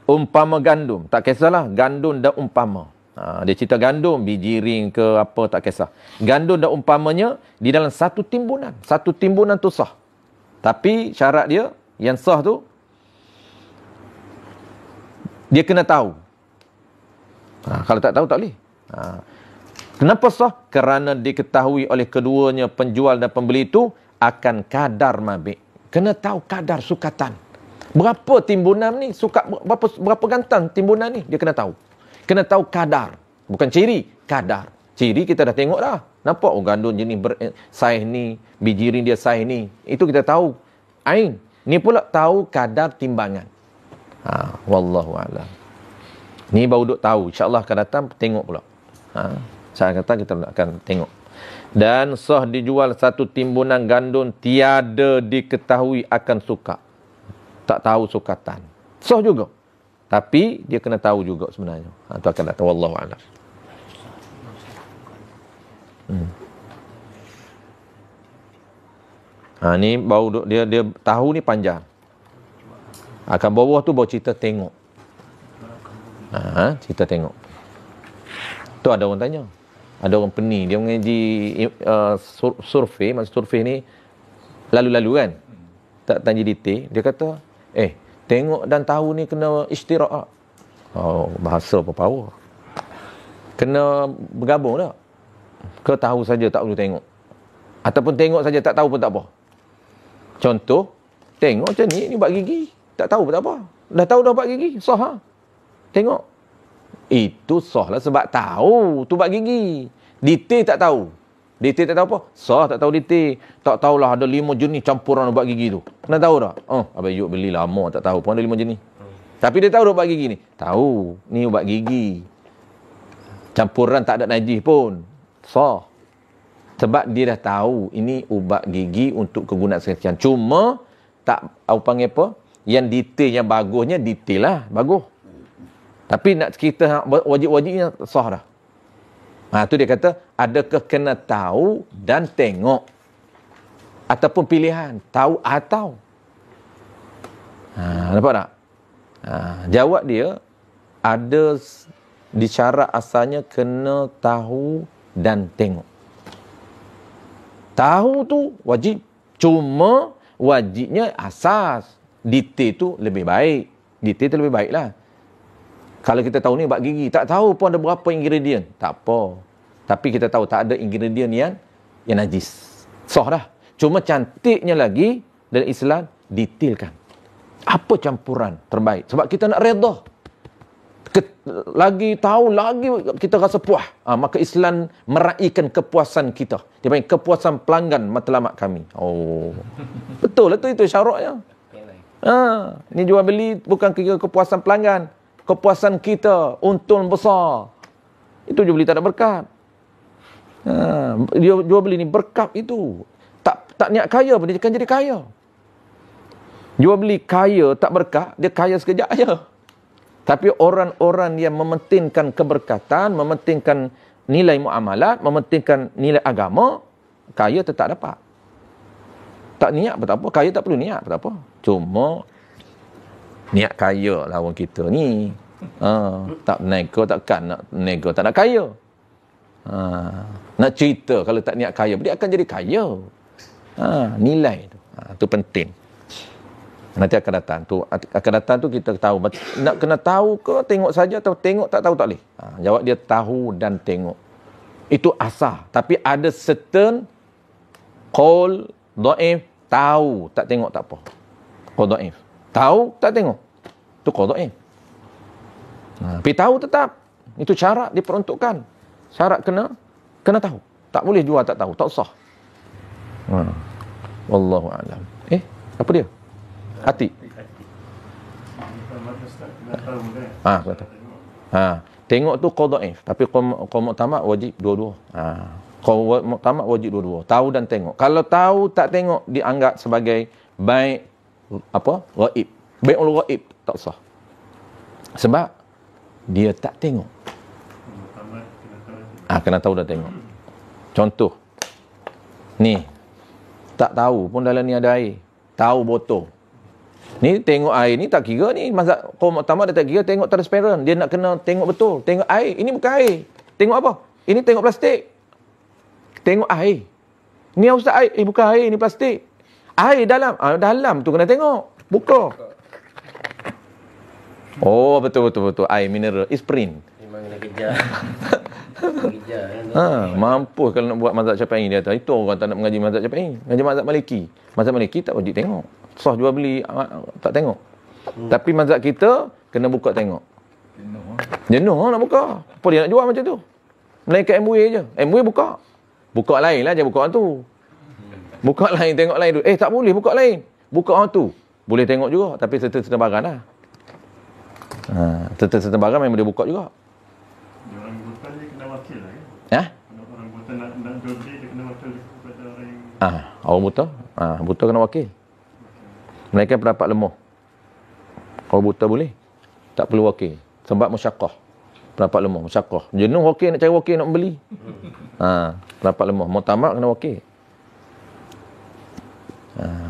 Umpama gandum. Tak kisahlah gandum dan umpama. Dia cerita gandum, biji ring ke apa, tak kisah. Gandum dan umpamanya di dalam satu timbunan. Satu timbunan tu sah. Tapi syarat dia, yang sah tu, dia kena tahu. Kalau tak tahu, tak boleh. Kenapa sah? Kerana diketahui oleh keduanya penjual dan pembeli itu akan kadar mabik. Kena tahu kadar sukatan. Berapa timbunan ni, berapa gantan timbunan ni, dia kena tahu. Kena tahu kadar. Bukan ciri, kadar. Ciri kita dah tengok dah. Nampak gandum jenis saiz ni, biji ring dia saiz ni. Itu kita tahu. Ain. Ni pula tahu kadar timbangan. Wallahu a'lam. Ni baru duk tahu. InsyaAllah akan datang tengok pula. Saya kata kita akan tengok. Dan sah dijual satu timbunan gandum tiada diketahui akan sukat. Tak tahu sukatan. Sah juga. Tapi dia kena tahu juga sebenarnya. Itu akan datang. Wallahu a'lam. Ni baru dia tahu ni panjang. Akan bawah tu baru cerita tengok. Cerita tengok. Tu ada orang tanya. Ada orang pening, dia mengaji survei, maksud survei ni lalu-lalu kan. Tak tanya detail, dia kata, tengok dan tahu ni kena istirak. Oh, bahasa apa power. Kena bergabung tak? Ke tahu saja tak perlu tengok. Ataupun tengok saja tak tahu pun tak apa. Contoh, tengok macam ni ubat gigi. Tak tahu pun tak apa. Dah tahu dah ubat gigi, sah ha? Tengok. Itu sah lah sebab tahu tu ubat gigi. Detail tak tahu. Detail tak tahu apa? Sah tak tahu detail. Tak tahulah ada 5 jenis campuran ubat gigi tu. Kena tahu tak? Abang Yuk beli lama tak tahu pun ada 5 jenis. Tapi dia tahu ubat gigi ni. Tahu. Ni ubat gigi. Campuran tak ada najis pun. Sah. Sebab dia dah tahu ini ubat gigi untuk kegunaan sekian. Cuma tak panggil apa? Yang detailnya bagusnya detail lah. Bagus. Tapi nak kita wajib-wajibnya sah dah. Tu dia kata, adakah kena tahu dan tengok? Ataupun pilihan, tahu atau? Nampak tak? Jawab dia, ada di syarat asalnya kena tahu dan tengok. Tahu tu wajib. Cuma wajibnya asas. Detail tu lebih baik. Detail tu lebih baik lah. Kalau kita tahu ni ubat gigi, tak tahu pun ada berapa ingredient. Tak apa. Tapi kita tahu tak ada ingredient yang najis. Sah dah. Cuma cantiknya lagi dalam Islam, detailkan. Apa campuran terbaik? Sebab kita nak redha. Lagi tahu, lagi kita rasa puas. Maka Islam meraihkan kepuasan kita. Dia panggil kepuasan pelanggan matlamat kami. Oh, betul lah tu, itu syaratnya. Ni jual beli bukan kira kepuasan pelanggan. Kepuasan kita, untung besar. Itu jual beli tak ada berkat. Jual beli ni berkat itu. Tak niat kaya pun dia akan jadi kaya. Jual beli kaya tak berkat, dia kaya sekejap aja. Tapi orang-orang yang mementingkan keberkatan, mementingkan nilai muamalat, mementingkan nilai agama, kaya tetap dapat. Tak niat pun tak apa, kaya tak perlu niat pun tak apa. Cuma niat kaya lah orang kita ni. Tak nego takkan nak nego, tak nak kaya. Nak cerita kalau tak niat kaya, dia akan jadi kaya. Nilai tu. Tu penting. Nanti akan datang tu kita tahu. Nak kena tahu ke tengok saja atau tengok tak tahu tak boleh. Jawab dia tahu dan tengok. Itu asal. Tapi ada certain qaul dhaif, tahu tak tengok tak apa. Qaul dhaif. Tahu tak tengok. Itu qaul dhaif. Tapi tahu tetap. Itu syarat diperuntukkan. Syarat kena tahu. Tak boleh jual tak tahu, tak sah. Wallahu a'lam. Apa dia? Hati. Tengok tu qaul dhaif, tapi qaul mu'tamad wajib dua-dua. Qaul mu'tamad wajib dua-dua. Tahu dan tengok. Kalau tahu tak tengok dianggap sebagai baik ghaib. Bai'ul ghaib tak sah. Sebab dia tak tengok. Kena tahu dan tengok. Contoh. Ni. Tak tahu pun dalam ni ada air. Tahu botol. Ni tengok air ni tak kira ni. Mazhab qaul mu'tamad dia tak kira tengok transparent. Dia nak kena tengok betul. Tengok air. Ini bukan air. Tengok apa? Ini tengok plastik. Tengok air. Ni ustaz air. Bukan air. Ni plastik. Air dalam. Dalam tu kena tengok. Buka. Oh, betul. Air mineral. Isprint. Memang kena kejar. Mampu kalau nak buat mazhab Syafi'i dia kata. Itu orang tak nak mengaji mazhab Syafi'i. Mengaji mazhab Maliki. Mazhab Maliki tak wajib tengok. Sah jual beli tak tengok. Tapi mazhab kita kena buka tengok. Jenuh nak buka. Apa dia nak jual macam tu? Melainkan MWay je. MWay buka. Buka lain lah, jangan buka orang tu. Buka lain, tengok lain tu. Tak boleh buka lain. Buka orang tu. Boleh tengok juga. Tapi serta-serta barang lah. Serta-serta barang memang dia buka juga. Orang buta dia kena wakil lah kan? Orang buta nak jual beli, dia kena wakil kepada orang yang... Orang buta? Buta kena wakil. Melainkan pendapat lemah. Kalau buta boleh. Tak perlu wakil. Sebab musyaqqah. Pendapat lemah, musyaqqah. Jenuh wakil nak cari wakil nak beli. Pendapat lemah. Mu'tamad kena wakil.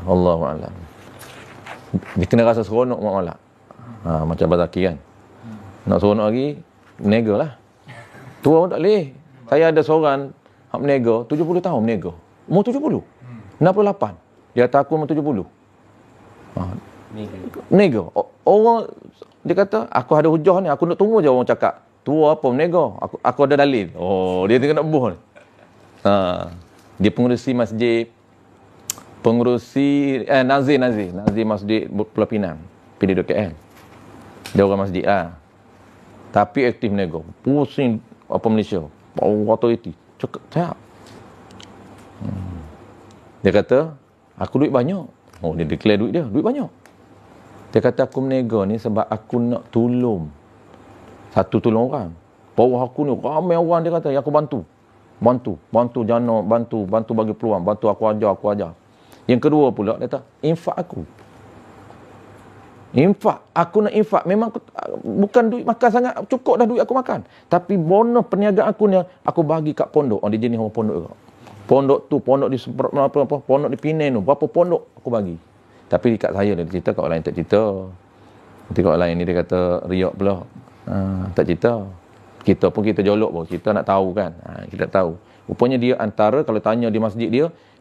Wallahu a'lam. Dia kena rasa seronok muamalah. Macam Bazaki kan. Nak seronok lagi, nego lah. Tua pun tak boleh. Saya ada seorang hak menega, 70 tahun menega. Umur 70. 68. Dia kata aku umur 70. Menega. Orang dia kata aku ada hujah ni, aku nak tunggu je orang cakap. Tua apa menega? Aku ada dalil. Oh, dia tengah nak buh ni. Dia pengurusi masjid, Nazir Masjid Pulau Pinang, PDD KL. Dia orang masjid tapi aktif menega. Pusing apa Malaysia. Power authority. Cakap siap. Dia kata, aku duit banyak. Oh, dia declare duit dia, duit banyak. Dia kata aku menega ni sebab aku nak tolong. Satu tolong orang. Bawah aku ni ramai orang, dia kata yang aku bantu jana, bantu bagi peluang, bantu aku ajar. Yang kedua pula dia kata infak aku nak infak. Memang bukan duit makan sangat, cukup dah duit aku makan, tapi bonus perniagaan aku ni aku bagi kat pondok. Dia jenis orang pondok juga. Pondok tu, pondok di pondok di Penang tu, berapa pondok aku bagi. Tapi dekat saya dia cerita, kat orang lain tak cerita. Nanti kat orang lain ni dia kata riak pula. Tak cerita. Kita pun kita jolok pun, kita nak tahu kan. Kita tahu. Rupanya dia antara, kalau tanya di masjid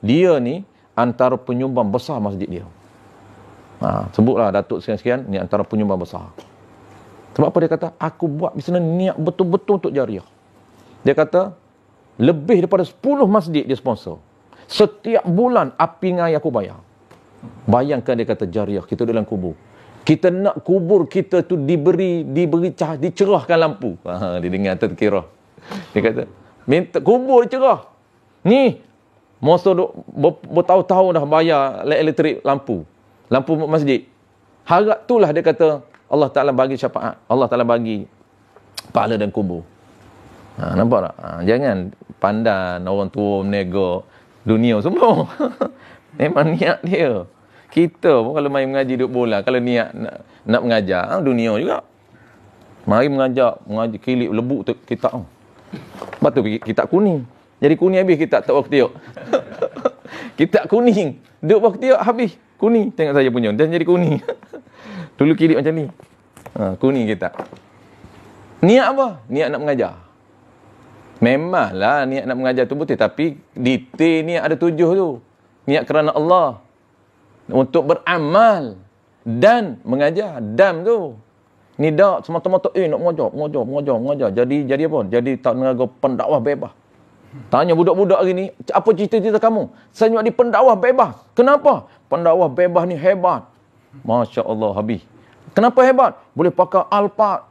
dia ni antara penyumbang besar masjid dia. Sebutlah Datuk sekian-sekian, ni antara penyumbang besar. Sebab apa dia kata? Aku buat bisnes niat betul-betul untuk jariah. Dia kata, lebih daripada 10 masjid dia sponsor. Setiap bulan api ngai aku bayar. Bayangkan dia kata jariah, kita dalam kubur. Kita nak kubur kita tu diberi dicerahkan lampu. Dia dengar terkira. Dia kata, minta kubur cerah. Ni, masa bertahun-tahun dah bayar elektrik lampu masjid. Harap itulah dia kata Allah Ta'ala bagi syafaat. Allah Ta'ala bagi pahala dan kubur. Nampak tak? Jangan pandan orang tua menega dunia semua. Memang niat dia. Kita pun kalau main mengaji duduk bola, kalau niat nak mengajar, dunia juga. Mari mengaji kilip lebuk kitab. Lepas tu kitab kuning. Jadi kuning habis kitab tak waktu tiuk. Kitab kuning. Duduk waktu tiuk habis. Kuning. Tengok saya punya. Dan jadi kuning. Dulu kilip macam ni. Kuning kitab. Niat apa? Niat nak mengajar. Memanglah niat nak mengajar tu betul. Tapi detail ni ada 7 tu. Niat kerana Allah. Untuk beramal. Dan mengajar. Dan tu. Ni dak semata-mata nak mengajar. Jadi apa? Jadi tak mengajar pendakwah bebas. Tanya budak-budak hari ni, apa cita-cita kamu? Saya nak di pendakwah bebas. Kenapa? Pendakwah bebas ni hebat. Masya Allah, habis. Kenapa hebat? Boleh pakai Alphard.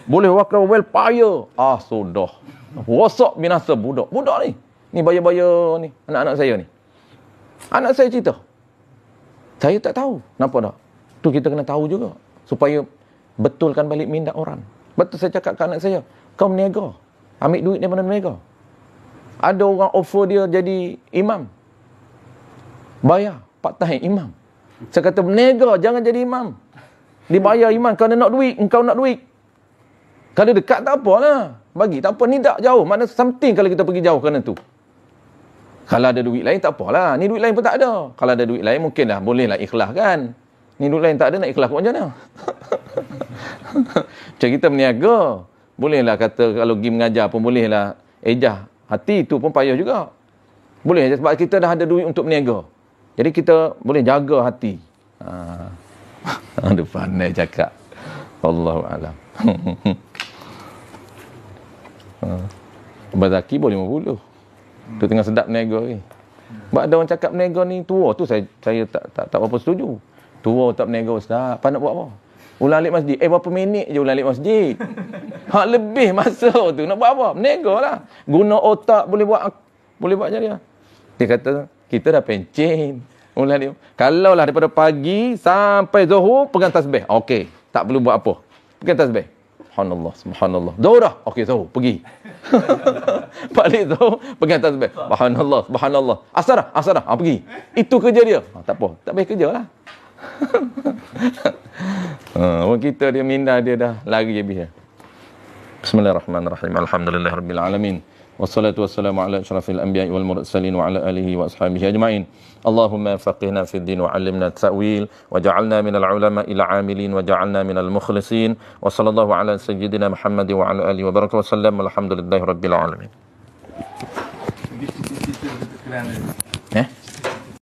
Boleh pakai Wellfire. Sudah. Rosak binasa budak. Budak ni. Ni bayar-bayar ni. Anak-anak saya ni. Anak saya cerita. Saya tak tahu. Nampak tak? Tu kita kena tahu juga. Supaya betulkan balik minda orang. Betul saya cakap ke anak saya. Kau meniaga. Ambil duit daripada meniaga. Ada orang offer dia jadi imam. Bayar. Part-time imam. Saya kata meniaga. Jangan jadi imam. Dibayar imam. Kerana nak duit. Engkau nak duit. Kalau dekat tak apalah. Bagi tak apa. Ni tak jauh. Mana something kalau kita pergi jauh kerana tu. Kalau ada duit lain tak apalah. Ni duit lain pun tak ada. Kalau ada duit lain mungkin dah bolehlah ikhlas kan. Ni duit lain tak ada nak ikhlas macam mana? Macam kita berniaga. Bolehlah kata kalau pergi mengajar pun bolehlah ejah. Hati tu pun payah juga. Boleh sebab kita dah ada duit untuk berniaga. Jadi kita boleh jaga hati. Aduh pandai cakap. Allahu a'lam. Bazaki boleh 50. Tu tengah sedap berniaga ni. Sebab ada orang cakap berniaga ni tua. Tu saya tak apa setuju. Tua tak berniaga sedap. Apa nak buat apa? Ulang alik masjid. Berapa minit je ulang alik masjid. Hak lebih masa tu. Nak buat apa? Berniaga lah. Guna otak boleh buat jadi lah. Dia kata, kita dah pencen. Ulang alik. Kalau lah daripada pagi sampai zuhur, pegang tasbih. Okey. Tak perlu buat apa. Pegang tasbih. Subhanallah. Zuhur dah. Okey, zuhur. Pergi. Balik zuhur, pegang tasbih. Subhanallah. Asar dah. Pergi. Itu kerja dia. Tak apa. Tak payah kerja lah. Orang kita dia minda dia dah lari habis. Bismillahirrahmanirrahim. Alhamdulillahirabbil alamin. Wassalatu wassalamu ala asyrafil anbiya'i wal mursalin wa ala alihi wa ashabihi ajma'in. Allahumma faqihna fid din wa 'allimna at-ta'wil wa ja'alna minal ulama'il 'amilin wa ja'alna minal mukhlisin. Wa sallallahu ala sayyidina Muhammad wa ala alihi wa baraka wa sallam. Alhamdulillahi rabbil alamin.